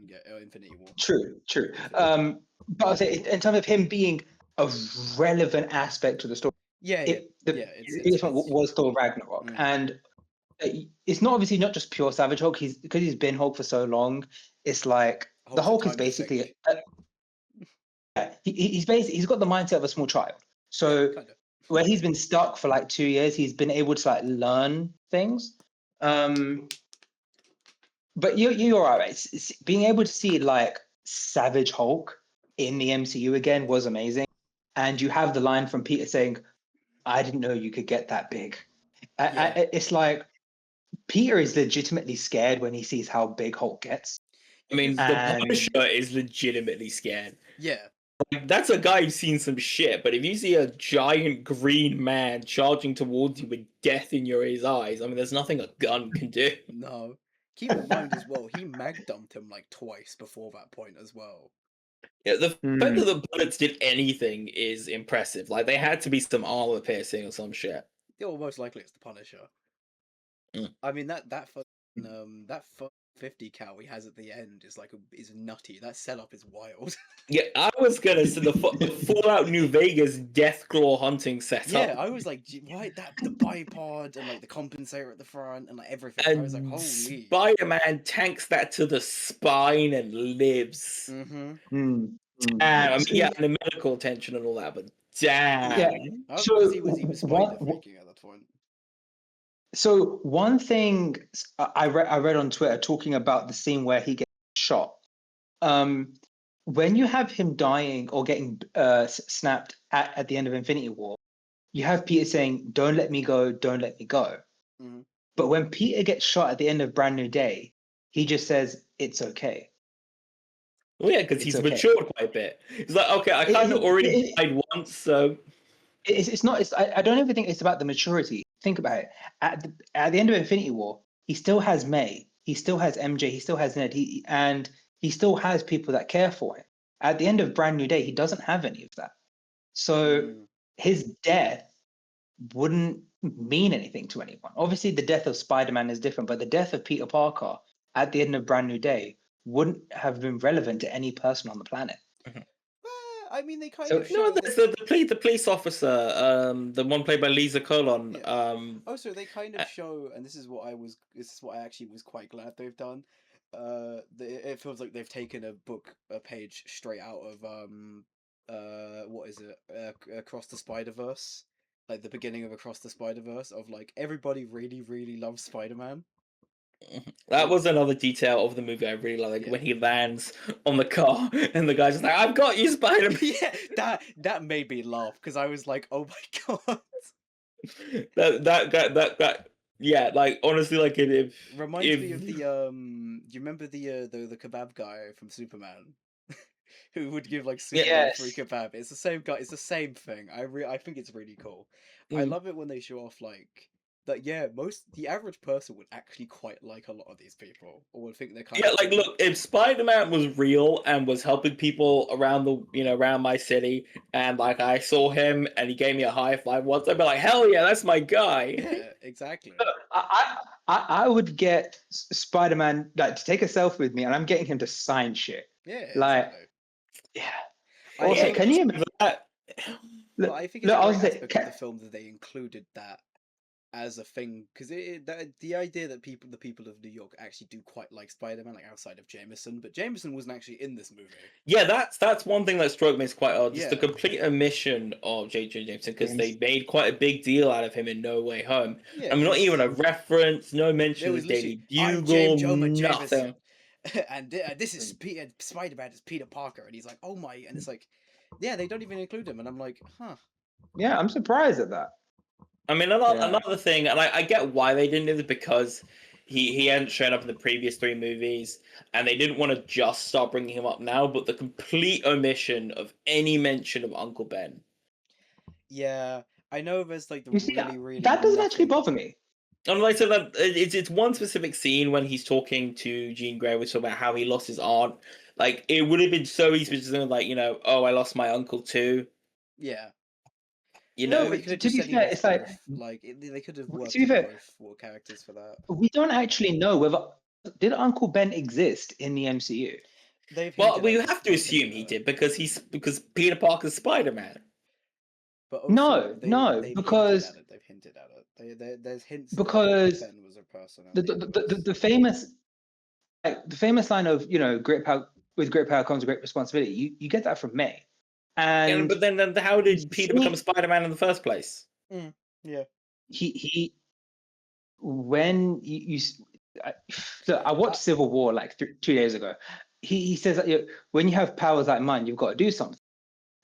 Infinity War.
True. But I say in terms of him being a relevant aspect to the story, this one was still Ragnarok, and it's not obviously not just pure Savage Hulk. Because he's been Hulk for so long. It's like the Hulk is basically he's got the mindset of a small child. So where he's been stuck for like 2 years, he's been able to like learn things. But you're right. It's being able to see like Savage Hulk in the MCU again was amazing. And you have the line from Peter saying, "I didn't know you could get that big." It's like Peter is legitimately scared when he sees how big Hulk gets.
I mean, the Punisher is legitimately scared.
Yeah.
Like, that's a guy who's seen some shit, but if you see a giant green man charging towards you with death in his eyes, I mean, there's nothing a gun can do.
No. Keep in mind as well, he mag dumped him like twice before that point as well.
Yeah, the fact that the bullets did anything is impressive. Like, they had to be some armor piercing or some shit.
Yeah, well, most likely it's the Punisher. I mean, that 50 cal he has at the end is nutty. That setup is wild.
Yeah, I was gonna say the Fallout New Vegas Deathclaw hunting setup.
Yeah, I was like, why the bipod and like the compensator at the front and like everything. I was like,
And
holy.
Spider-Man tanks that to the spine and lives.
Mm-hmm.
I mean, yeah, and the medical attention and all that, but damn.
Yeah.
Oh,
So,
because he was
what-
spider freaking at that point.
So one thing I read on Twitter talking about the scene where he gets shot. When you have him dying or getting snapped at the end of Infinity War, you have Peter saying, "Don't let me go, don't let me go."
Mhm.
But when Peter gets shot at the end of Brand New Day, he just says, "It's okay."
Well, yeah, because
It's
he's
okay.
matured quite a bit. He's like, okay, I kind of already died once, so
It's not. I don't even think it's about the maturity. Think about it. At the end of Infinity War, he still has May. He still has MJ. He still has Ned. He still has people that care for him. At the end of Brand New Day, he doesn't have any of that. So his death wouldn't mean anything to anyone. Obviously, the death of Spider-Man is different, but the death of Peter Parker at the end of Brand New Day wouldn't have been relevant to any person on the planet.
I mean, they kind
So-
of show
no, there's the police officer, the one played by Lisa Colon.
So they kind of show, and this is what I actually was quite glad they've done. It feels like they've taken a page straight out of what is it? Across the Spider-Verse, like the beginning of Across the Spider-Verse, of like everybody really, really loves Spider-Man.
That was another detail of the movie I really like
Yeah.
when he lands on the car and the guy's just like, "I've got you, Spider-Man."
Yeah, that made me laugh because I was like, oh my god.
that yeah, like honestly, like if
Reminds me of the do you remember the kebab guy from Superman? Who would give like Superman free
Yes.
kebab? It's the same guy. It's the same thing. I think it's really cool. I love it when they show off like that. Yeah, the average person would actually quite like a lot of these people, or would think they're kind
yeah,
of
like
cool.
look, if Spider-Man was real and was helping people around around my city, and like I saw him and he gave me a high five once, I'd be like, hell yeah, that's my guy.
Yeah, exactly.
I would get Spider-Man like to take a selfie with me, and I'm getting him to sign shit.
Yeah,
Like,
exactly.
yeah.
I
Also,
think
can you imagine?
That,
But I think it's
look, I
a
was
great
saying,
aspect of the film that they included that as a thing, because the idea that the people of New York actually do quite like Spider-Man, like outside of Jameson, but Jameson wasn't actually in this movie.
yeah, that's one thing that struck me as quite odd. Just the
Yeah.
complete omission of J.J. Jameson, because they made quite a big deal out of him in No Way Home.
Yeah,
I mean, not
'cause
even a reference, no mention
there
of
was
his Daily
literally, "I'm
Bugle,
James Jonah
nothing.
Jameson," and this is Spider-Man is Peter Parker, and he's like, "Oh my," and it's like, yeah, they don't even include him, and I'm like, huh.
yeah, I'm surprised at that.
I mean, another thing, and I get why they didn't do it, because he hadn't shown up in the previous 3 movies, and they didn't want to just start bringing him up now, but the complete omission of any mention of Uncle Ben.
Yeah, I know there's like the
You see,
really
that doesn't actually
nothing-
bother me.
And like I said, that it's one specific scene when he's talking to Jean Grey, which is about how he lost his aunt. Like, it would have been so easy to just like, oh, I lost my uncle too.
Yeah.
You
No,
know,
but
They could have
to
just
be
said he
fair,
lost
it's like
both. Like they could have
to
worked
be
with
fair-
both characters for that.
we don't actually know whether did Uncle Ben exist in the MCU.
They've
well,
hinted
we
at
have
it,
to
they've
assume
hinted
he
at
did
it.
because Peter Parker's Spider-Man.
But also,
No,
they've
because
hinted at it. They've hinted at it. There's hints
because
that Ben was a person.
the famous the famous line of great power with great power comes great responsibility. You get that from May, and
But then how did Peter become Spider-Man in the first place?
Yeah.
he when look, I watched Civil War like 2 days ago. He says that when you have powers like mine, you've got to do something.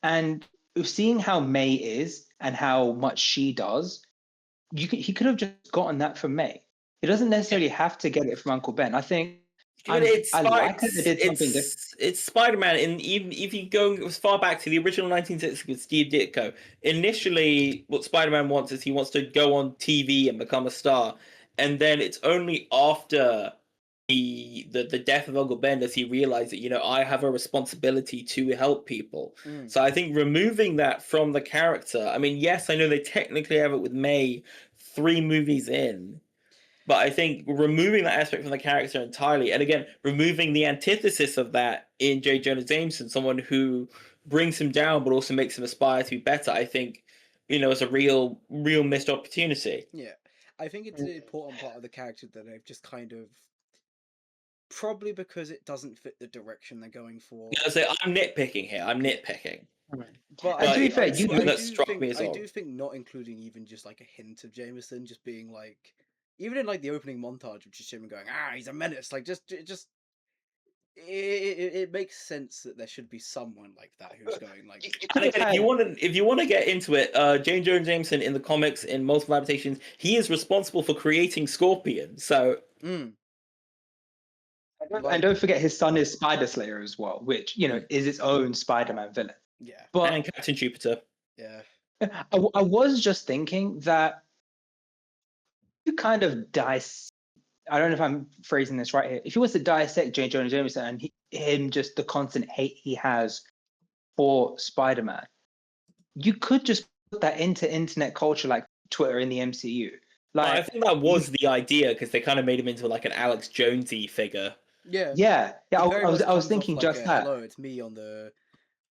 And seeing how May is and how much she does, he could have just gotten that from May. He doesn't necessarily have to get it from Uncle Ben. I think I like that they did something different.
It's Spider-Man, and even if you go as far back to the original 1960s with Steve Ditko, initially what Spider-Man wants is he wants to go on TV and become a star, and then it's only after the death of Uncle Ben does he realize that I have a responsibility to help people. So I think removing that from the character, I mean, yes, I know they technically have it with May 3 movies in. But I think removing that aspect from the character entirely, and again, removing the antithesis of that in J. Jonah Jameson, someone who brings him down but also makes him aspire to be better, I think, is a real missed opportunity.
Yeah, I think it's an important part of the character that they've just kind of, probably because it doesn't fit the direction they're going for.
So I'm nitpicking here. I'm nitpicking.
But
And to be
But
fair,
it's
you
something
know,
that struck me as
I
odd.
do think not including even just like a hint of Jameson, just being like, even in like the opening montage, which is him going, he's a menace. Like it makes sense that there should be someone like that who's going like.
could have
If you want to get into it, J. Jonah Jameson in the comics, in multiple adaptations, he is responsible for creating Scorpion. So
Mm,
and don't forget his son is Spider Slayer as well, which is its own Spider-Man villain.
yeah,
But
and Captain Jupiter.
yeah,
I was just thinking that you kind of I don't know if I'm phrasing this right here. If he was to dissect J. Jonah Jameson and him just the constant hate he has for Spider-Man, you could just put that into internet culture like Twitter in the MCU.
I
Like,
think that was the idea because they kind of made him into like an Alex Jonesy figure.
yeah.
yeah,
It
I
very
was
much
I was
comes
thinking
off
just
like
that.
hello, it's me on the.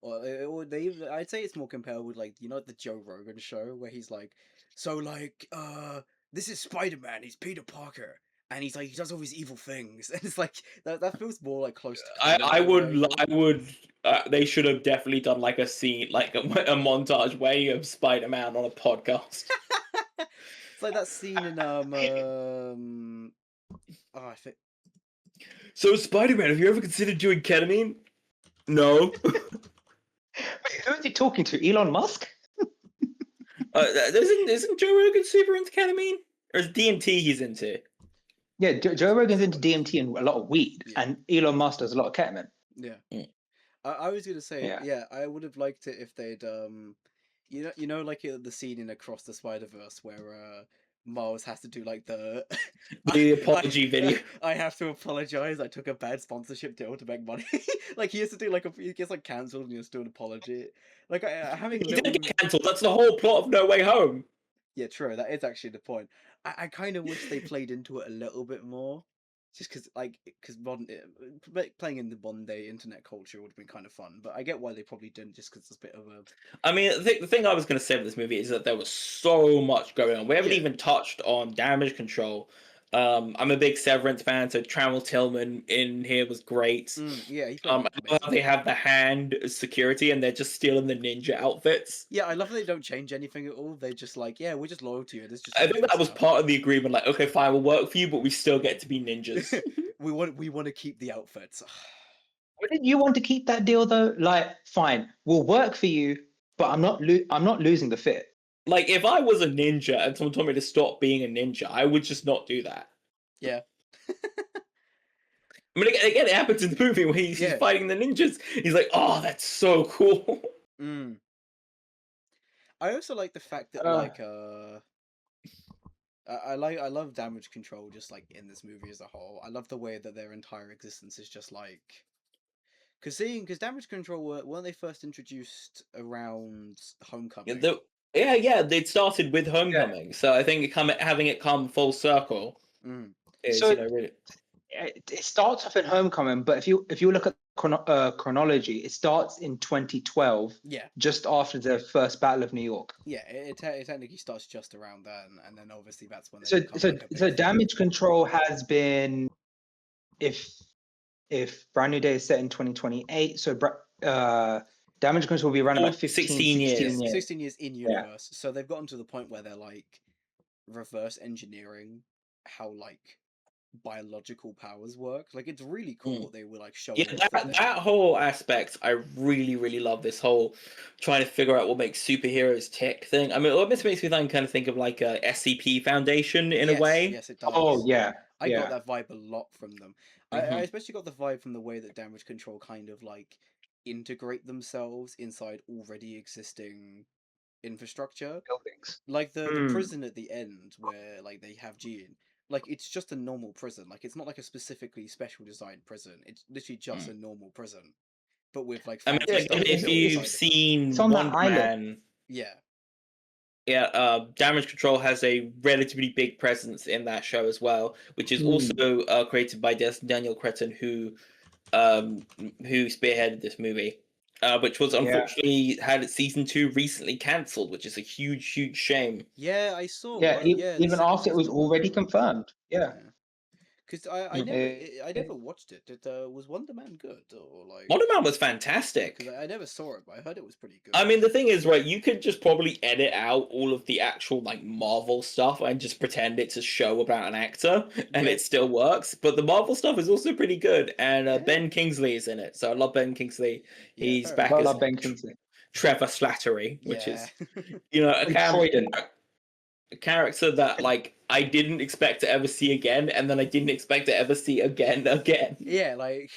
Or I'd say it's more comparable with like the Joe Rogan show where he's like, so like this is Spider-Man, he's Peter Parker, and he's like he does all these evil things, and it's like that feels more like close to.
I would. They should have definitely done like a scene, like a montage way of Spider-Man on a podcast.
It's like that scene in I think
So Spider-Man, have you ever considered doing ketamine? No.
Wait, who is he talking to? Elon Musk?
Isn't Joe Rogan super into ketamine, or is DMT he's into?
Yeah, Joe Rogan's into DMT and a lot of weed,
Yeah.
and Elon Musk does a lot of ketamine.
yeah.
Mm.
I was gonna say
Yeah.
I would have liked it if they'd like the scene in Across the Spider-Verse where Miles has to do like the
apology video.
I have to apologize. I took a bad sponsorship deal to make money. Like he has to do he gets like cancelled and he has to do an apology. Like having
He
little...
didn't get cancelled. That's the whole plot of No Way Home.
Yeah, true. That is actually the point. I kind of wish they played into it a little bit more. Just because modern playing in the modern day internet culture would have been kind of fun, but I get why they probably didn't, just because it's a bit of a.
I mean, the thing I was going to say with this movie is that there was so much going on. We haven't even touched on damage control. I'm a big Severance fan, so Trammell Tillman in here was great.
Yeah, he
I love how they have the hand security and they're just stealing the ninja outfits.
Yeah, I love that they don't change anything at all. They just like, yeah, we're just loyal to you. This just.
I think that was part of the agreement. Like, okay, fine, we'll work for you, but we still get to be ninjas.
we want to keep the outfits.
Wouldn't you want to keep that deal though? Like, fine, we'll work for you, but I'm not losing the fit.
Like, if I was a ninja and someone told me to stop being a ninja, I would just not do that.
Yeah.
I mean, again, it happens in the movie where he's fighting the ninjas. He's like, oh, that's so cool.
I also like the fact that I love damage control just like in this movie as a whole. I love the way that their entire existence is just like because damage control weren't they first introduced around Homecoming?
Yeah, they started with Homecoming, so I think having it come full circle is really.
It starts off in Homecoming, but if you look at chronology, it starts in 2012.
Yeah, just
after the first Battle of New York.
Yeah, it technically starts just around then, and then obviously that's when.
So damage control has been, if Brand New Day is set in 2028, so damage control will be around about
16 years.
16 years in universe. So they've gotten to the point where they're like reverse engineering how like biological powers work. Like it's really cool what they were like showing.
Yeah, that whole aspect, I really, really love this whole trying to figure out what makes superheroes tick thing. I mean, it almost makes me kind of think of like a SCP Foundation in a way.
Yes, it does.
Oh yeah,
I got that vibe a lot from them. I especially got the vibe from the way that damage control kind of like integrate themselves inside already existing infrastructure
buildings,
like the prison at the end where like they have Jean. Like it's just a normal prison. Like it's not like a specifically special designed prison. It's literally just a normal prison, but with like.
I mean, if you've seen Wonder Man,
yeah.
Damage Control has a relatively big presence in that show as well, which is also created by Daniel Cretton, who spearheaded this movie, which was unfortunately had its season 2 recently cancelled, which is a huge, huge shame.
Yeah, I saw.
Yeah,
the
even
second
after it was
season of
already
Wonder Man.
confirmed. Yeah.
Because I
Mm.
never I never watched it. Did was Wonder Man good or like?
Wonder Man was fantastic.
Because I never saw it, but I heard it was pretty good.
I mean, the thing is, right, you could just probably edit out all of the actual, like, Marvel stuff and just pretend it's a show about an actor, and
Yeah.
it still works. But the Marvel stuff is also pretty good, and
Yeah.
Ben Kingsley is in it, so I love Ben Kingsley.
Yeah,
He's
fair
back
I
as
love Ben Kingsley.
Trevor Slattery, which
Yeah.
is, you know,
Croydon.
a character that, like, I didn't expect to ever see again, and then I didn't expect to ever see again.
Yeah, like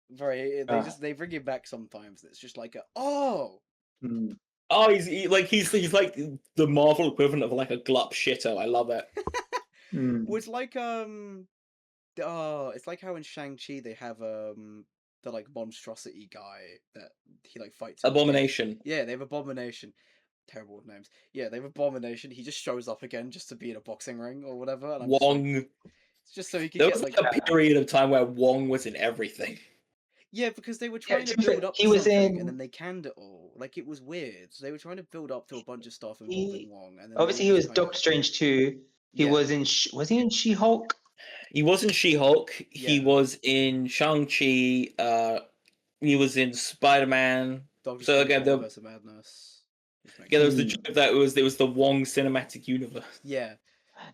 very. They bring him back sometimes. It's just like
Mm.
Oh, he's like the Marvel equivalent of like a glup shitter. I love it.
Well, it's like it's like how in Shang-Chi they have the like monstrosity guy that he like fights in the game.
Abomination.
Yeah, they have Abomination. Terrible with names. Yeah, they have Abomination. He just shows up again just to be in a boxing ring or whatever. And I'm just like,
Wong.
it's just so he can
There
get
was
like
like a period of time where Wong was in everything.
yeah, because they were trying to
to be fair,
build up
he
to
was
something
in-
and then they canned it all. Like it was weird. So they were trying to build up to a bunch of stuff
He-
involving Wong, and then
Obviously,
they
he
just
was
kind of-
Doctor Strange 2. He
Yeah.
was in. Was he in She-Hulk?
He was in She-Hulk. He
Yeah.
was in Shang-Chi. He was in Spider-Man.
Doctor
So
Strange
again, the-
Multiverse of Madness. Which makes
Yeah, there was the
Hmm.
joke that it was the Wong cinematic universe.
Yeah.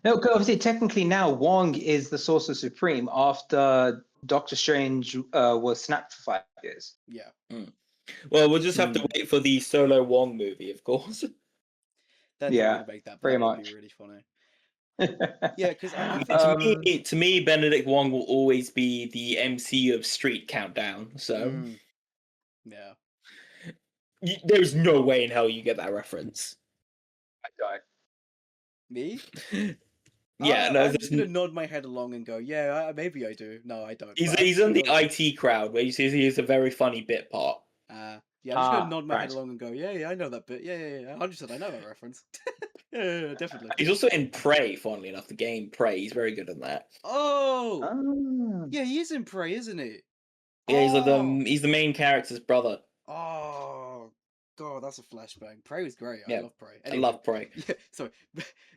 No, 'cause obviously, technically now Wong is the Sorcerer Supreme after Doctor Strange was snapped for 5 years.
Yeah.
Well, we'll just have to wait for the solo Wong movie, of course.
They're
Yeah,
not gonna make that, but
pretty
that would
much.
be really funny. Yeah, because I think
To me, Benedict Wong will always be the MC of Street Countdown. So
yeah.
there's no way in hell you get that reference.
I died.
Me?
Yeah, no,
I'm just gonna nod my head along and go, yeah, maybe I do. No, I don't. but
he's
I
in the
don't.
IT crowd where you see he's a very funny bit part.
Yeah, I'm just gonna nod my head
right.
along and go, yeah, I know that bit. Yeah. 100%, I know that reference. yeah, definitely.
He's also in Prey, funnily enough, the game Prey. He's very good in that.
Oh,
Ah.
yeah, he is in Prey, isn't he?
Yeah,
Oh.
he's the main character's brother.
Oh, God, that's a flashbang. Prey was great.
Yeah,
I love Prey.
I love Prey.
Yeah, sorry.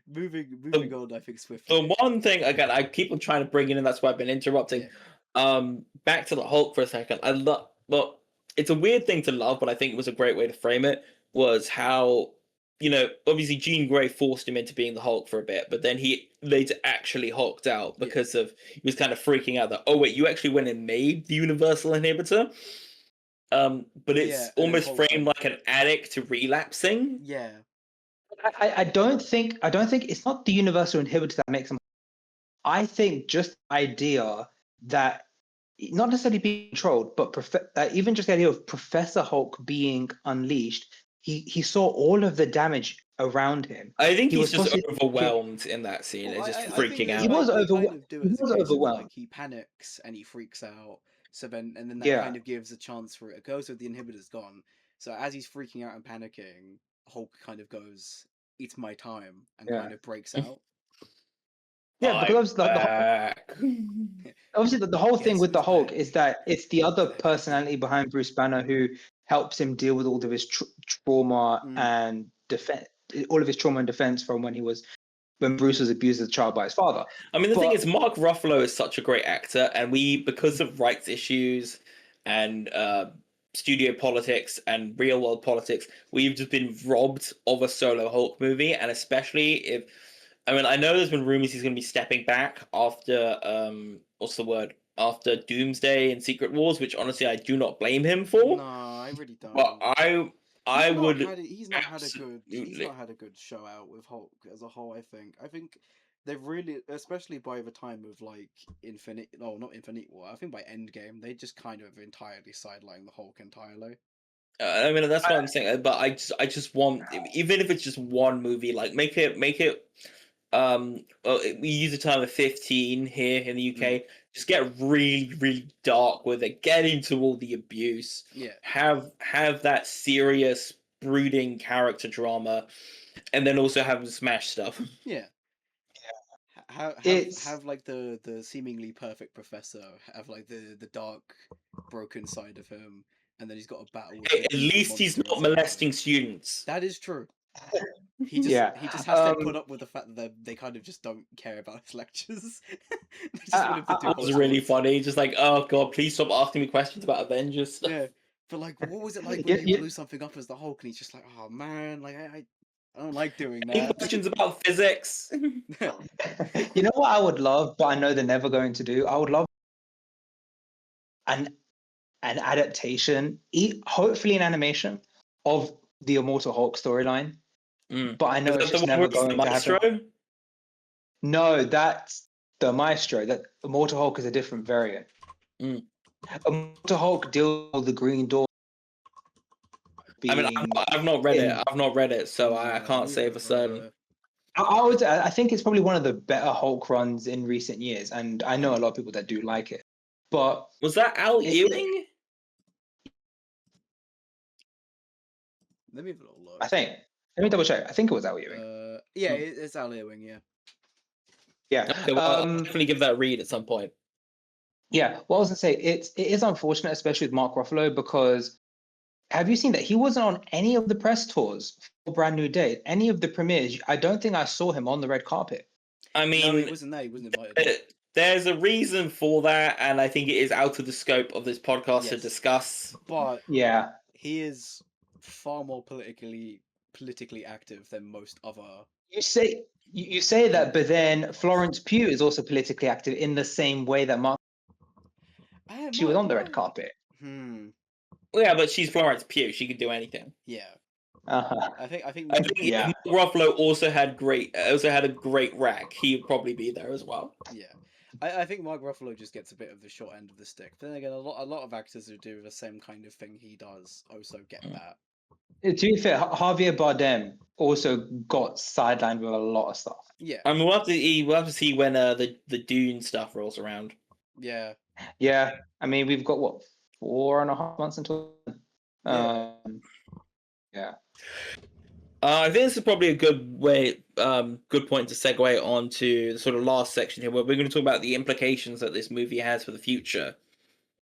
moving on, I think swiftly.
The one thing again, I keep on trying to bring it in. That's why I've been interrupting. Back to the Hulk for a second. Well, it's a weird thing to love, but I think it was a great way to frame it. Was how, you know, obviously Jean Grey forced him into being the Hulk for a bit, but then he later actually hulked out because of he was kind of freaking out that, oh wait, you actually went and made the universal inhibitor. But it's almost framed like an addict to relapsing.
Yeah.
I don't think it's not the universal inhibitor that makes him. I think just the idea that not necessarily being controlled, but even just the idea of Professor Hulk being unleashed, he saw all of the damage around him.
I think
He
he's
was
just
possibly-
overwhelmed in that scene.
Well,
It's
I
just
think
freaking
they-
out.
He was
they
overwhelmed.
kind of do it
He
as a
was
case of,
overwhelmed.
like, he panics and he freaks out. So then, and then that
Yeah.
kind of gives a chance for it. It goes with the inhibitor's gone. So as he's freaking out and panicking, Hulk kind of goes, "It's my time," and
Yeah.
kind of breaks out.
Yeah, because obviously the whole thing
Guess
with the
who's
Hulk
back?
is that it's the other
Back.
personality behind Bruce Banner who helps him deal with all of his trauma and defense, all of his trauma and defense from when Bruce was abused as a child by his father.
I mean, the thing is, Mark Ruffalo is such a great actor, and because of rights issues and studio politics and real world politics, we've just been robbed of a solo Hulk movie, and especially I know there's been rumors he's going to be stepping back after after Doomsday and Secret Wars, which honestly I do not blame him for.
No, I really don't.
But I would.
He's not had a good show out with Hulk as a whole. I think they've really, especially by the time of like not Infinite War. I think by Endgame they just kind of entirely sidelined the Hulk entirely.
I mean, that's what I'm saying. But I just want, even if it's just one movie, like make it. Well, we use the term of 15 here in the UK. Just get really, really dark with it. Get into all the abuse.
Yeah.
Have that serious, brooding character drama, and then also have Smash stuff.
Yeah.
It's-
Have like the seemingly perfect professor have like the dark, broken side of him, and then he's got a battle with
Hey,
the
at
evil
least he's
monster
not
inside him.
molesting students.
That is true. He just has to put up with the fact that they kind of just don't care about his lectures. They just want him to do
That was really
Hogwarts.
funny. Just like, oh god, please stop asking me questions about Avengers stuff.
Yeah, but like, what was it like
Yeah,
when you
yeah.
blew something up as the Hulk, and he's just like, oh man, like I don't like doing
Any
that.
questions about physics?
You know what I would love, but I know they're never going to do. I would love an adaptation, hopefully an animation of the Immortal Hulk storyline.
Mm.
But I know
Is
it's
that
just
the one
never
with the
going to happen.
Maestro?
No, that's the Maestro. That Immortal Hulk is a different variant.
Mm.
Immortal Hulk deals with the Green Door.
I mean, I've not read it.
in-
I've not read it, so I can't say for certain.
I think it's probably one of the better Hulk runs in recent years, and I know a lot of people that do like it. But
Was that Al
It-
Ewing?
Let me have a little look.
I think, let me double check. I think it was Al Ewing.
Yeah, it's Al Ewing, yeah.
Yeah.
Okay, well, I'll definitely give that a read at some point.
Yeah, well, I was gonna say it is unfortunate, especially with Mark Ruffalo, because have you seen that he wasn't on any of the press tours for Brand New Day, any of the premieres? I don't think I saw him on the red carpet.
I
No, he
mean,
wasn't there. He wasn't invited.
there's a reason for that, and I think it is out of the scope of this podcast to
Yes.
discuss.
But
Yeah,
he is far more politically active than most other.
you say that, but then Florence Pugh is also politically active in the same way that Mark. She was on the red carpet.
Well, yeah, but she's Florence Pugh. She could do anything.
Yeah,
Uh-huh.
I think
I think
Yeah.
if Mark Ruffalo also had a great rack, he would probably be there as well.
yeah. I think Mark Ruffalo just gets a bit of the short end of the stick. But then again, a lot of actors who do the same kind of thing he does also get that.
To be fair, Javier Bardem also got sidelined with a lot of stuff.
Yeah,
I mean, we'll have to see when the Dune stuff rolls around.
yeah.
Yeah, I mean, we've got what, 4.5 months until.
Yeah.
Yeah.
I think this is probably a good point to segue on to the sort of last section here, where we're going to talk about the implications that this movie has for the future.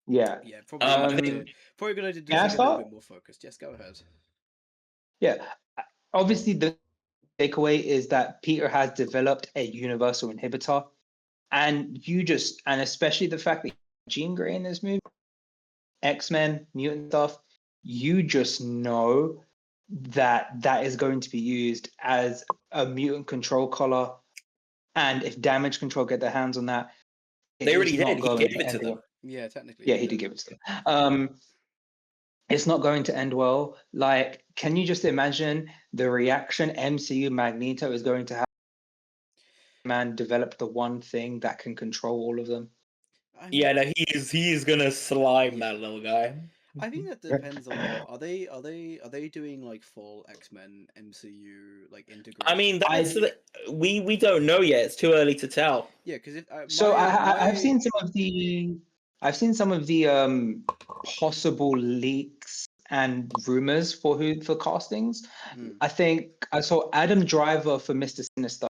Yeah.
Yeah, probably probably going to do
Can I
something a
start?
little bit more focused. Yes, go ahead.
Yeah. Obviously, the takeaway is that Peter has developed a universal inhibitor, and especially the fact that Jean Grey in this movie, X-Men, mutant stuff, you just know that is going to be used as a mutant control collar, and if Damage Control get their hands on that,
They already
it's not
did. He
going
gave it to
end
them.
well.
Yeah, technically.
Yeah, he did give it to them. It's not going to end well. Like, can you just imagine the reaction MCU Magneto is going to have? Man, develop the one thing that can control all of them.
Yeah, no, he is gonna slime that little guy.
I think that depends on are they doing like full X-Men MCU like integration?
I mean, we don't know yet. It's too early to tell.
Yeah, because if
So I've seen some of the possible leaks and rumors for castings. I think I saw Adam Driver for Mr. Sinister.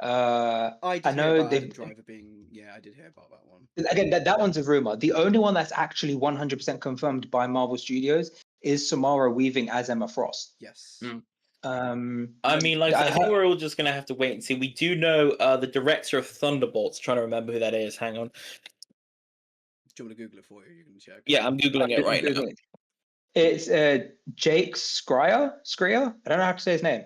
I did
know
hear about
they've-
Adam Driver being. Yeah, I did hear about that one.
Again, that one's a rumor. The only one that's actually 100% confirmed by Marvel Studios is Samara Weaving as Emma Frost.
Yes.
I mean, like, I think we're all just gonna have to wait and see. We do know the director of Thunderbolts. Trying to remember who that is. Hang on.
Do you want me to Google it for you? You can check.
Yeah, I'm googling it right now.
It's Jake Schreier. I don't know how to say his name.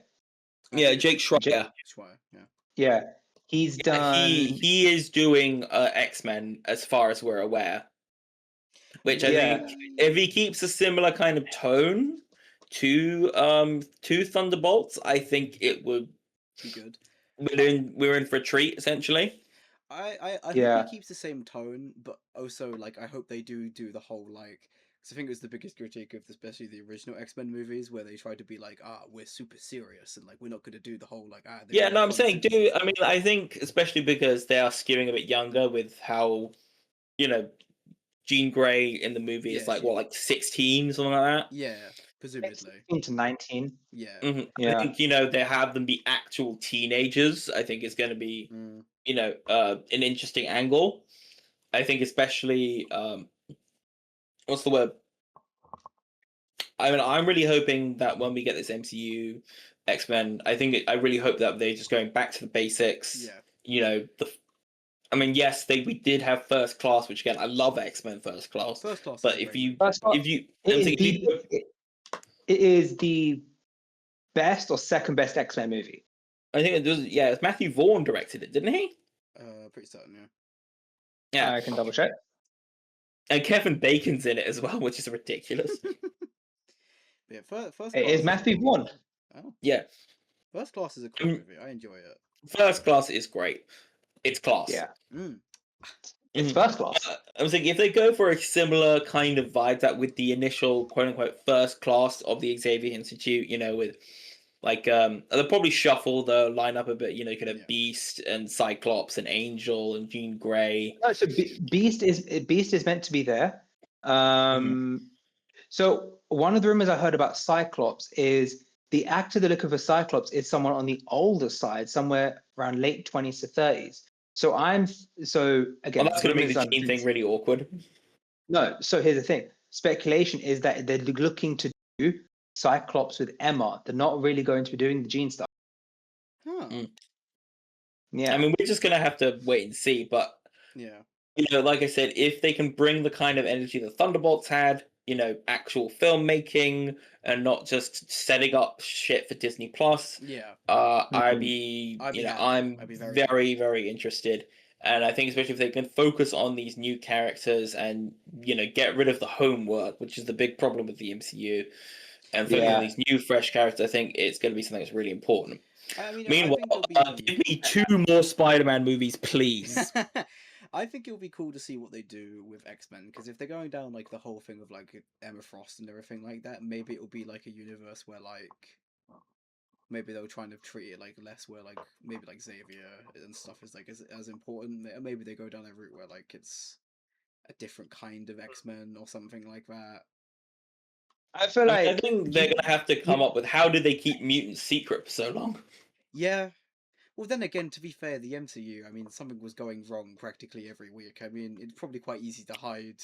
Yeah, Jake Schreier.
Schreier, yeah.
Yeah, he's done.
He is doing X-Men as far as we're aware. Which I think, if he keeps a similar kind of tone to Thunderbolts, I think it would
be good.
We're in for a treat, essentially.
I think he keeps the same tone, but also like I hope they do the whole like. Because I think it was the biggest critique of especially the original X-Men movies, where they tried to be like, we're super serious and like we're not going to do the whole like
Yeah, no, I'm saying I mean, I think especially because they are skewing a bit younger with how, Jean Grey in the movie is like 16, something like that.
Yeah. presumably.
16 to 19.
Yeah.
I
Yeah.
think they have them be actual teenagers. I think is going to be
Mm.
an interesting angle. I think especially what's the word? I mean, I'm really hoping that when we get this MCU X-Men, I really hope that they're just going back to the basics.
Yeah.
I mean, yes, we did have First Class, which again, I love X-Men First Class.
First Class.
But
is a
if
great
you
movie.
First Class-
if you
It
I'm
is
saying if you-
it is the best or second best X-Men movie.
I think it's Matthew Vaughn directed it, didn't he?
Pretty certain, yeah.
Yeah,
I can double check.
and Kevin Bacon's in it as well, which is ridiculous.
But yeah, First
It
Class.
is Matthew Vaughn.
Oh,
Yeah,
First Class is a cool movie. I enjoy it.
First Class is great. It's class.
Yeah,
Mm.
it's
Mhm.
First Class.
I was thinking if they go for a similar kind of vibe that with the initial quote unquote first class of the Xavier Institute, with like they'll probably shuffle the lineup a bit. You could have
Yeah.
Beast and Cyclops and Angel and Jean Grey.
No, so Beast is meant to be there. So one of the rumors I heard about Cyclops is the actor they're looking for Cyclops is someone on the older side, somewhere around late 20s to 30s. So again,
Well, that's going to make
rumors
the
are
Jean thing really awkward.
No, so here's the thing. Speculation is that they're looking to do Cyclops with Emma. They're not really going to be doing the Jean stuff.
Huh.
Yeah.
I mean, we're just going to have to wait and see. But,
Yeah.
Like I said, if they can bring the kind of energy the Thunderbolts had, actual filmmaking and not just setting up shit for Disney Plus,
Yeah.
I'm
I'd be very
very, very interested. And I think especially if they can focus on these new characters and, get rid of the homework, which is the big problem with the MCU, and focus on these new, fresh characters, I think it's going to be something that's really important.
I mean,
Meanwhile,
I think
give me 2 more Spider-Man movies, please.
I think it'll be cool to see what they do with X-Men, because if they're going down like the whole thing of like Emma Frost and everything like that, maybe it'll be like a universe where like maybe they'll try and treat it like less where like maybe like Xavier and stuff is like as important. Maybe they go down a route where like it's a different kind of X-Men or something like that.
I feel like
I think they're gonna have to come up with how did they keep mutants secret for so long?
Yeah. Well, then again, to be fair, the MCU, I mean, something was going wrong practically every week. I mean, it's probably quite easy to hide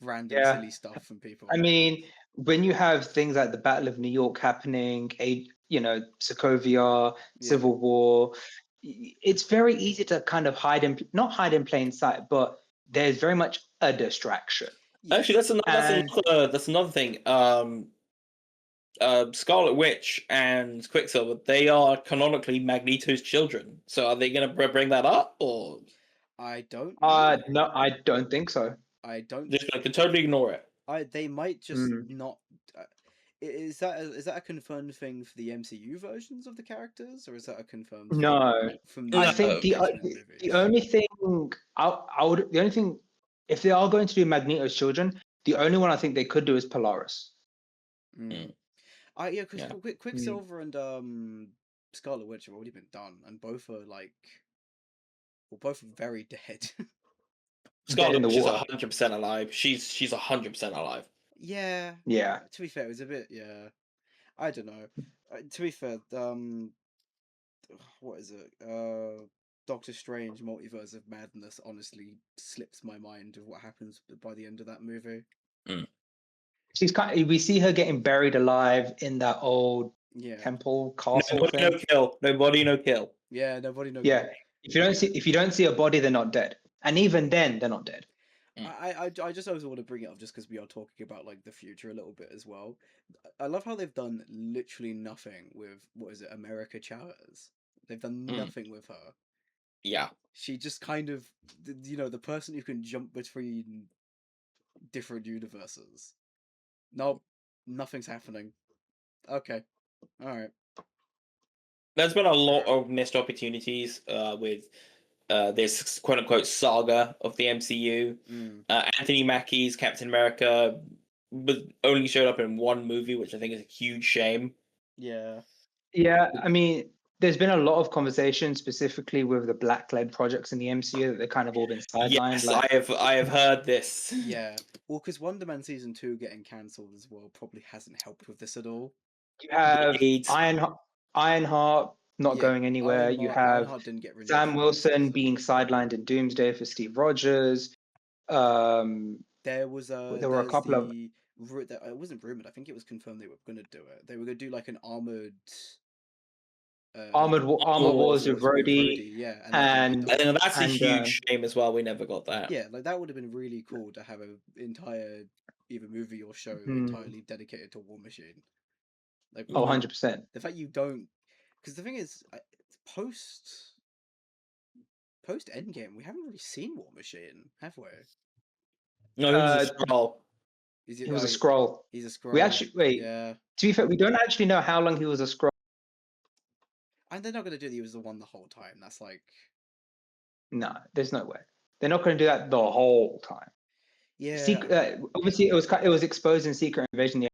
random
Yeah.
silly stuff from people.
I mean, when you have things like the Battle of New York happening, Sokovia,
Yeah.
Civil War, it's very easy to kind of not hide in plain sight, but there's very much a distraction.
Yeah.
Actually, that's another thing. Scarlet Witch and Quicksilver, they are canonically Magneto's children. So are they going to bring that up, or
I don't know.
No, I don't think so.
I don't.
just going to totally ignore it?
They might just not. Is that a confirmed thing for the MCU versions of the characters, or is that a confirmed
No.
thing from
I think the only thing the only thing, if they are going to do Magneto's children, the only one I think they could do is Polaris.
Yeah, because Quicksilver and Scarlet Witch have already been done, and both are both are very dead.
Scarlet Witch is 100% alive. She's 100% alive.
Yeah.
Yeah.
To be fair, it was a bit. Yeah. I don't know. To be fair, what is it? Doctor Strange Multiverse of Madness honestly slips my mind of what happens by the end of that movie.
We see her getting buried alive in that old
Yeah.
temple castle
Nobody,
thing.
no kill. Nobody, no kill.
Yeah, nobody knows.
Yeah. If you don't see a body, they're not dead. And even then, they're not dead.
I just always want to bring it up just because we are talking about like the future a little bit as well. I love how they've done literally nothing with America Chavez. They've done nothing with her.
Yeah.
She just kind of the person who can jump between different universes. Nope, nothing's happening. Okay, all right.
There's been a lot of missed opportunities with this quote unquote saga of the MCU. Anthony Mackie's Captain America only showed up in one movie, which I think is a huge shame.
Yeah.
Yeah, I mean, there's been a lot of conversation specifically with the black-led projects in the MCU that they've kind of all been sidelined.
Yes, I have heard this.
Yeah, well, because Wonder Man season 2 getting cancelled as well probably hasn't helped with this at all.
You have
Blade.
Ironheart not
Yeah,
going anywhere. You have
Ironheart didn't get renewed
Sam
for
Wilson
season.
being sidelined in Doomsday for Steve Rogers.
There was
There were a couple of
it wasn't rumored. I think it was confirmed they were going to do it. They were going to do like an armored.
Armored Wars with Rhodey.
Yeah,
and
I think that's a
and,
huge shame as well. We never got that.
yeah, like that would have been really cool to have an entire either movie or show
Hmm.
entirely dedicated to War Machine. Like,
100%.
the fact you don't, because the thing is, post Endgame, we haven't really seen War Machine, have we?
No, he was a Skrull.
He was a Skrull.
He's a Skrull.
We actually wait.
Yeah,
To be fair, we don't actually know how long he was a Skrull.
and they're not gonna do that he was the one the whole time. That's like,
No, there's no way. They're not going to do that the whole time.
yeah.
Obviously, it was exposed in Secret Invasion. Yeah,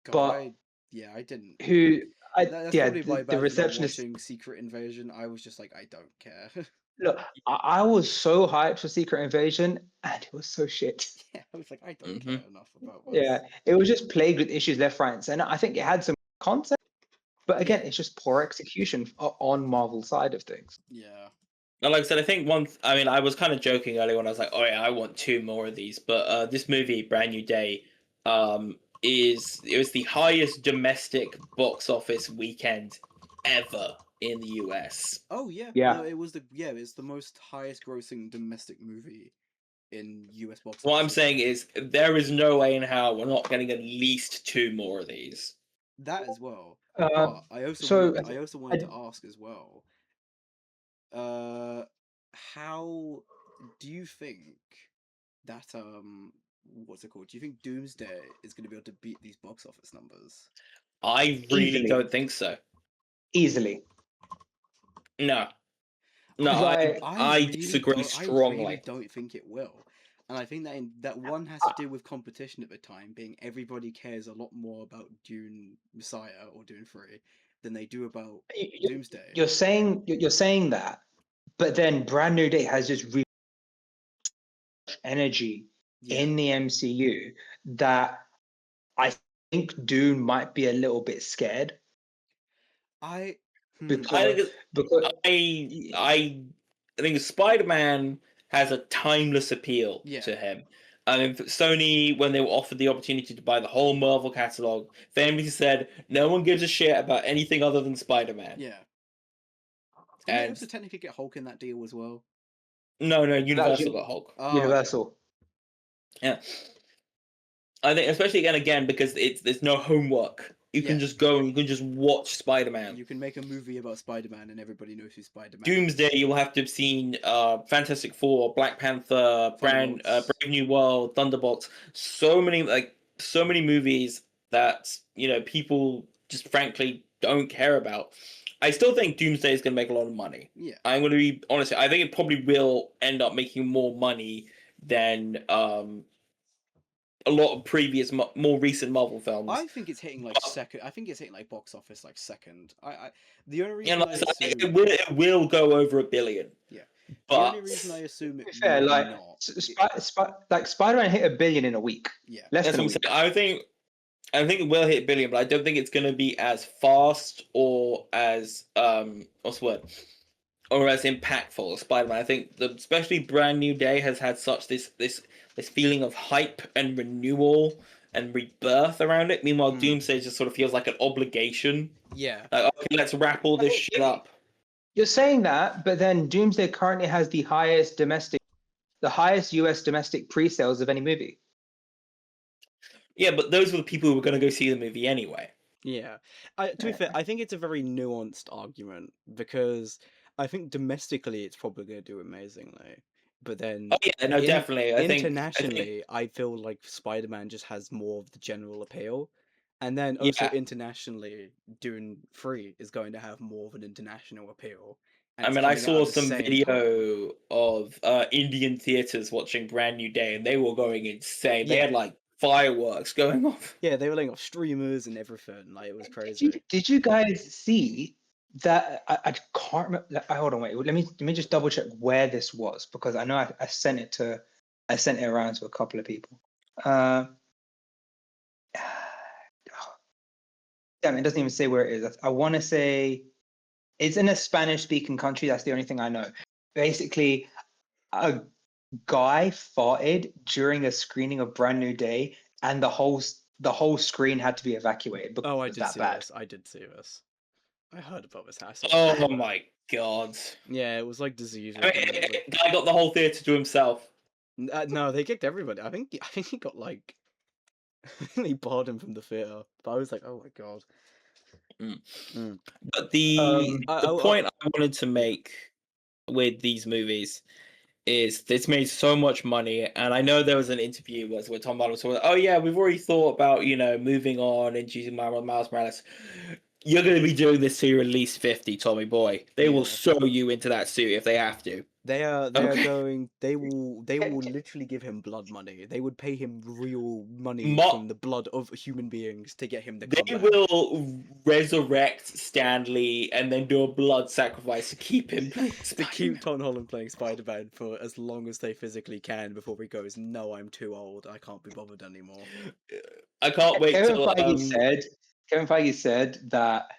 God,
but
I didn't. That's
yeah,
probably my bad
the
for not
receptionist.
watching Secret Invasion. I was just like, I don't care.
Look, I was so hyped for Secret Invasion, and it was so shit.
Yeah, I was like, I don't care enough about this.
Yeah, it was just plagued with issues left, right, and center. I think it had some concept, but again, it's just poor execution on Marvel's side of things.
Yeah.
Now, like I said, I think I was kind of joking earlier when I was like, "Oh yeah, I want 2 more of these." But this movie, Brand New Day, it was the highest domestic box office weekend ever in the US.
Oh yeah.
Yeah.
No, it's the most highest grossing domestic movie in US box office.
What I'm saying is, there is no way in how we're not getting at least 2 more of these.
That as well.
Uh,
I also
so
wanted to ask as well. How do you think that what's it called? Do you think Doomsday is going to be able to beat these box office numbers?
I really
Easily.
don't think so.
Easily.
No,
Like,
I
really
disagree
don't-
strongly.
I really don't think it will. And I think that one has to do with competition at the time, being everybody cares a lot more about Dune Messiah or Dune 3 than they do about Doomsday.
You're saying that, but then Brand New Day has just really much energy in the MCU that I think Dune might be a little bit scared. Because
I think Spider-Man has a timeless appeal to him. I mean, Sony, when they were offered the opportunity to buy the whole Marvel catalog, famously said, "No one gives a shit about anything other than Spider-Man."
Yeah. Did they also technically get Hulk in that deal as well?
No, Universal got Hulk.
Oh,
Universal.
Okay.
Yeah. I think, especially again because there's no homework. You can just go and you can just watch Spider-Man.
You can make a movie about Spider-Man and everybody knows who Spider-Man
Doomsday,
is.
you'll have to have seen Fantastic Four, Black Panther, Brave New World, Thunderbolts. So many movies that people just frankly don't care about. I still think Doomsday is going to make a lot of money.
Yeah.
I'm going to be honest. I think it probably will end up making more money than a lot of previous, more recent Marvel films.
I think it's hitting like second. I think it's hitting like box office like second. The only reason I assume
it will go over $1 billion.
Yeah.
But
the only reason I assume it
fair,
will
like
not.
Spider-Man hit $1 billion in a week.
Yeah.
Less
That's
than
what
a
I'm
week.
saying. I think it will hit $1 billion, but I don't think it's going to be as fast or as what's the word? Or as impactful as Spider-Man. I think especially Brand New Day has had such this feeling of hype and renewal and rebirth around it. Meanwhile, Doomsday just sort of feels like an obligation.
Yeah.
Like, okay, let's wrap all this shit up.
You're saying that, but then Doomsday currently has the highest US domestic pre-sales of any movie.
Yeah, but those were the people who were going to go see the movie anyway.
Yeah. To be fair, I think it's a very nuanced argument because I think domestically it's probably going to do amazingly. But then
definitely.
Internationally, I feel like Spider-Man just has more of the general appeal. And then also internationally, Dune 3 is going to have more of an international appeal.
I mean, I saw some video of Indian theaters watching Brand New Day, and they were going insane. They had like fireworks going off.
Yeah, they were letting off streamers and everything. Like it was
Did
crazy.
did you guys see that? I can't remember. Hold on, wait. Let me just double check where this was, because I know I sent it around to a couple of people. Damn, it doesn't even say where it is. I want to say it's in a Spanish-speaking country. That's the only thing I know. Basically, a guy farted during a screening of Brand New Day, and the whole screen had to be evacuated because
Oh,
it was that bad.
I did see this. I heard about this hassle.
Oh my god!
Yeah, it was like disease.
I mean, guy got the whole theater to himself.
No, they kicked everybody. I think he got like they barred him from the theater. But I was like, oh my god.
But the point I wanted to make with these movies is it's made so much money, and I know there was an interview where Tom Holland was like, oh yeah, we've already thought about moving on and choosing Miles Morales. You're going to be doing this till you're at least 50, Tommy boy. They will sew you into that suit if they have to.
They are going. They will literally give him blood money. They would pay him real money from the blood of human beings to get him to come
They
back.
will resurrect Stanley and then do a blood sacrifice to keep him playing
to keep Tom Holland playing Spider-Man for as long as they physically can before he goes, no, I'm too old. I can't be bothered anymore.
I can't wait
Kevin
till
Feige said that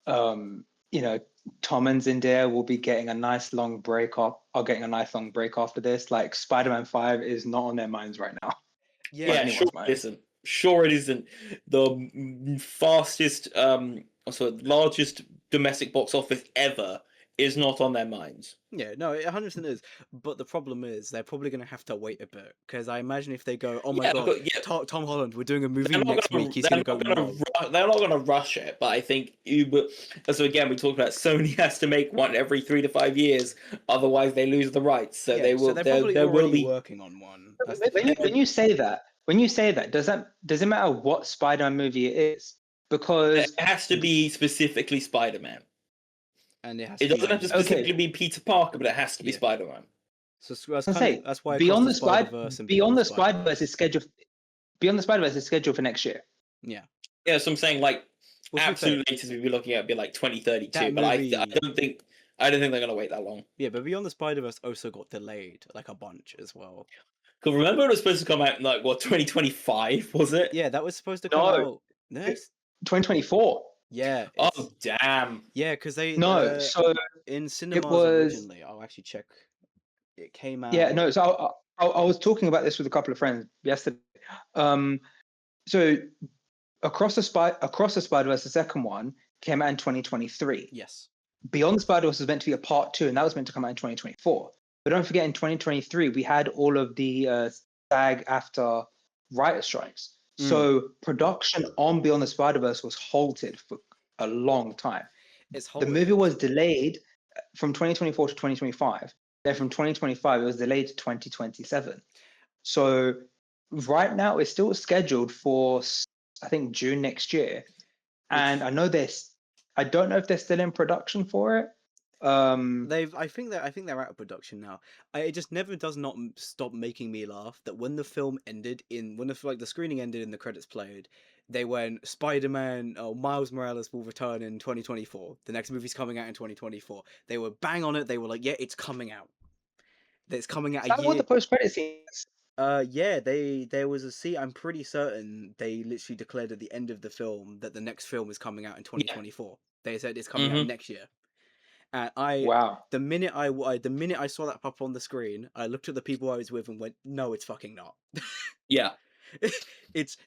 Tom and Zendaya will be getting a nice long break after this. Like Spider-Man 5 is not on their minds right now.
Yeah, sure it isn't. The fastest, largest domestic box office ever is not on their minds.
Yeah, no, it 100% is. But the problem is they're probably going to have to wait a bit, because I imagine if they go, oh my god, Tom Holland, we're doing a movie next week, he's going to go, no.
They're not going to rush it, but I think so again, we talked about Sony has to make one every 3 to 5 years, otherwise they lose the rights. So they will.
So they're probably already working on one.
When you say that, does it matter what Spider-Man movie it is? Because
it has to be specifically Spider-Man.
And it
doesn't have to specifically be Peter Parker, but it has to be Spider-Man.
So that's why
Beyond the Spider-Verse is scheduled. Beyond the Spider-Verse is scheduled for next year.
Yeah.
Yeah, so I'm saying absolute latest we'd be looking at would be like 2032, but I don't think they're gonna wait that long.
Yeah, but Beyond the Spider-Verse also got delayed like a bunch as well.
Because remember it was supposed to come out in 2025, was it?
Yeah, that was supposed to come out next
2024.
Yeah.
Oh damn.
Yeah, because they
so
in cinemas originally. I'll actually check. It came out.
Yeah, no. So I was talking about this with a couple of friends yesterday. So Across the Spider-Verse, the second one came out in 2023.
Yes.
Beyond the Spider-Verse was meant to be a part 2, and that was meant to come out in 2024. But don't forget, in 2023 we had all of the SAG-AFTRA writer strikes. So production on Beyond the Spider-Verse was halted for a long time. The movie was delayed from 2024 to 2025. Then from 2025, it was delayed to 2027. So right now, it's still scheduled for, I think, June next year. And I don't know if they're still in production for it.
I think they're out of production now. It just never does not stop making me laugh that when the film ended the screening ended and the credits played, they went Spider-Man Miles Morales will return in 2024. The next movie's coming out in 2024. They were bang on it. They were like, yeah, it's coming out. It's coming out. Is that
what the post-credit scene is?
Yeah, there was a scene. I'm pretty certain they literally declared at the end of the film that the next film is coming out in 2024. Yeah. They said it's coming out next year. And the minute I saw that pop on the screen, I looked at the people I was with and went, "No, it's fucking not."
Yeah,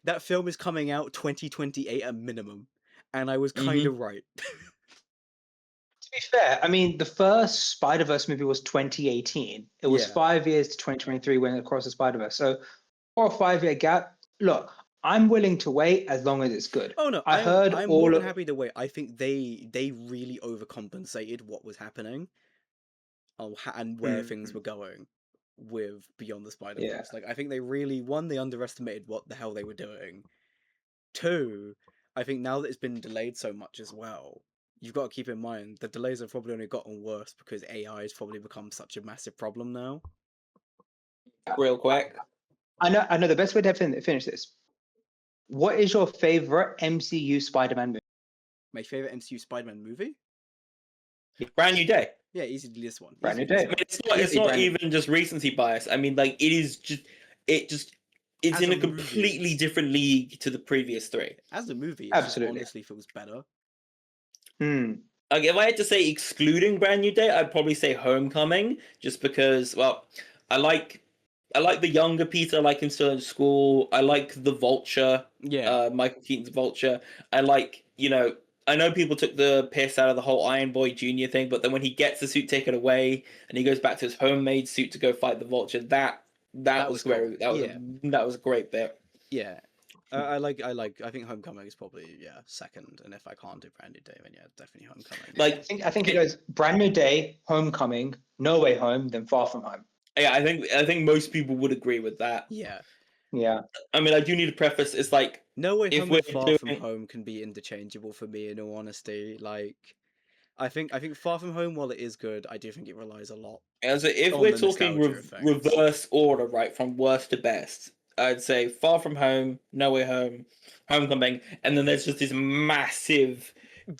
that film is coming out 2028 at minimum, and I was kind of right.
To be fair, I mean, the first Spider-Verse movie was 2018. It was 5 years to 2023 when Across the Spider-Verse. So 4 or 5 year gap. Look, I'm willing to wait as long as it's good.
Oh no, I'm more than happy to wait. I think they really overcompensated what was happening, and where things were going with Beyond the Spider-Verse. Like I think they really they underestimated what the hell they were doing. 2, I think now that it's been delayed so much as well, you've got to keep in mind the delays have probably only gotten worse because AI has probably become such a massive problem now.
Real quick.
I know the best way to finish this. What is your favorite MCU Spider-Man movie?
My favorite MCU Spider-Man movie?
Brand New Day.
Yeah, easily this one.
Brand New
Easily
Day.
I mean, it's
Easy,
not
brand new.
even just recency bias. I mean, like it's
As
in
a
a completely
movie.
different league to the previous three.
As a movie, it
Absolutely.
honestly feels better.
Like, if I had to say excluding Brand New Day, I'd probably say Homecoming, just because, well, I like the younger Peter, I like him still in school. I like the Vulture,
Yeah.
Michael Keaton's Vulture. I like, I know people took the piss out of the whole Iron Boy Jr. thing, but then when he gets the suit taken away and he goes back to his homemade suit to go fight the Vulture, that was
was cool.
very that was a great bit.
Yeah. I think Homecoming is probably second, and if I can't do Brand New Day, then definitely Homecoming.
Like,
I think it goes Brand New Day, Homecoming, No Way Home, then Far From Home.
yeah, I think most people would agree with that.
Yeah.
Yeah.
I mean, I do need to preface. It's like,
No Way
if
Home
we're
and Far From
doing-
Home can be interchangeable for me, in all honesty. Like, I think Far From Home, while it is good, I do think it relies a lot.
as if
on
we're
the
talking
nostalgia effects.
reverse order, right, from worst to best, I'd say Far From Home, No Way Home, Homecoming, and then there's just this massive,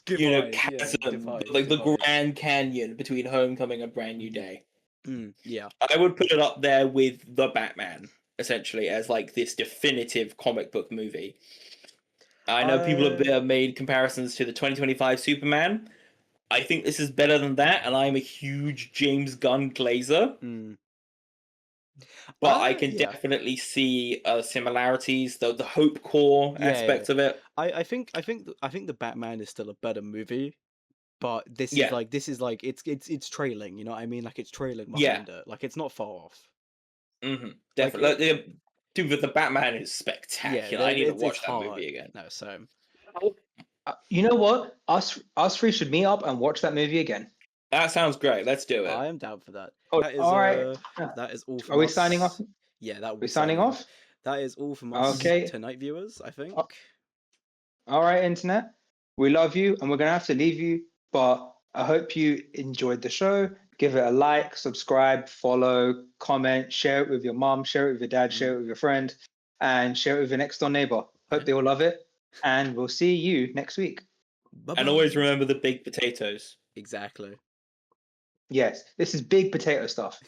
chasm, like the Grand Canyon between Homecoming and Brand New Day.
Yeah.
I would put it up there with The Batman, essentially, as like this definitive comic book movie. I know people have made comparisons to the 2025 Superman. I think this is better than that, and I'm a huge James Gunn glazer. But I can definitely see similarities, the Hope Core aspects of it.
I think the Batman is still a better movie, but this is like it's trailing. You know what I mean? Like, it's trailing behind it. Like, it's not far off.
Definitely. Dude, but the Batman is spectacular. I need to watch that movie again.
No, so
You know what? Us three should meet up and watch that movie again.
That sounds great. Let's do it.
I am down for that.
Oh,
That is,
all right.
That is all from
Are we
us.
signing off?
Yeah, that will
We
be
signing off?
That is all from us
Okay.
tonight, viewers, I think.
All right, internet. We love you, and we're gonna have to leave you. But I hope you enjoyed the show. Give it a like, subscribe, follow, comment, share it with your mom, share it with your dad, share it with your friend, and share it with your next door neighbor. Hope they all love it, and we'll see you next week.
Bye-bye.
And always remember the big potatoes.
Exactly.
Yes, this is big potato stuff.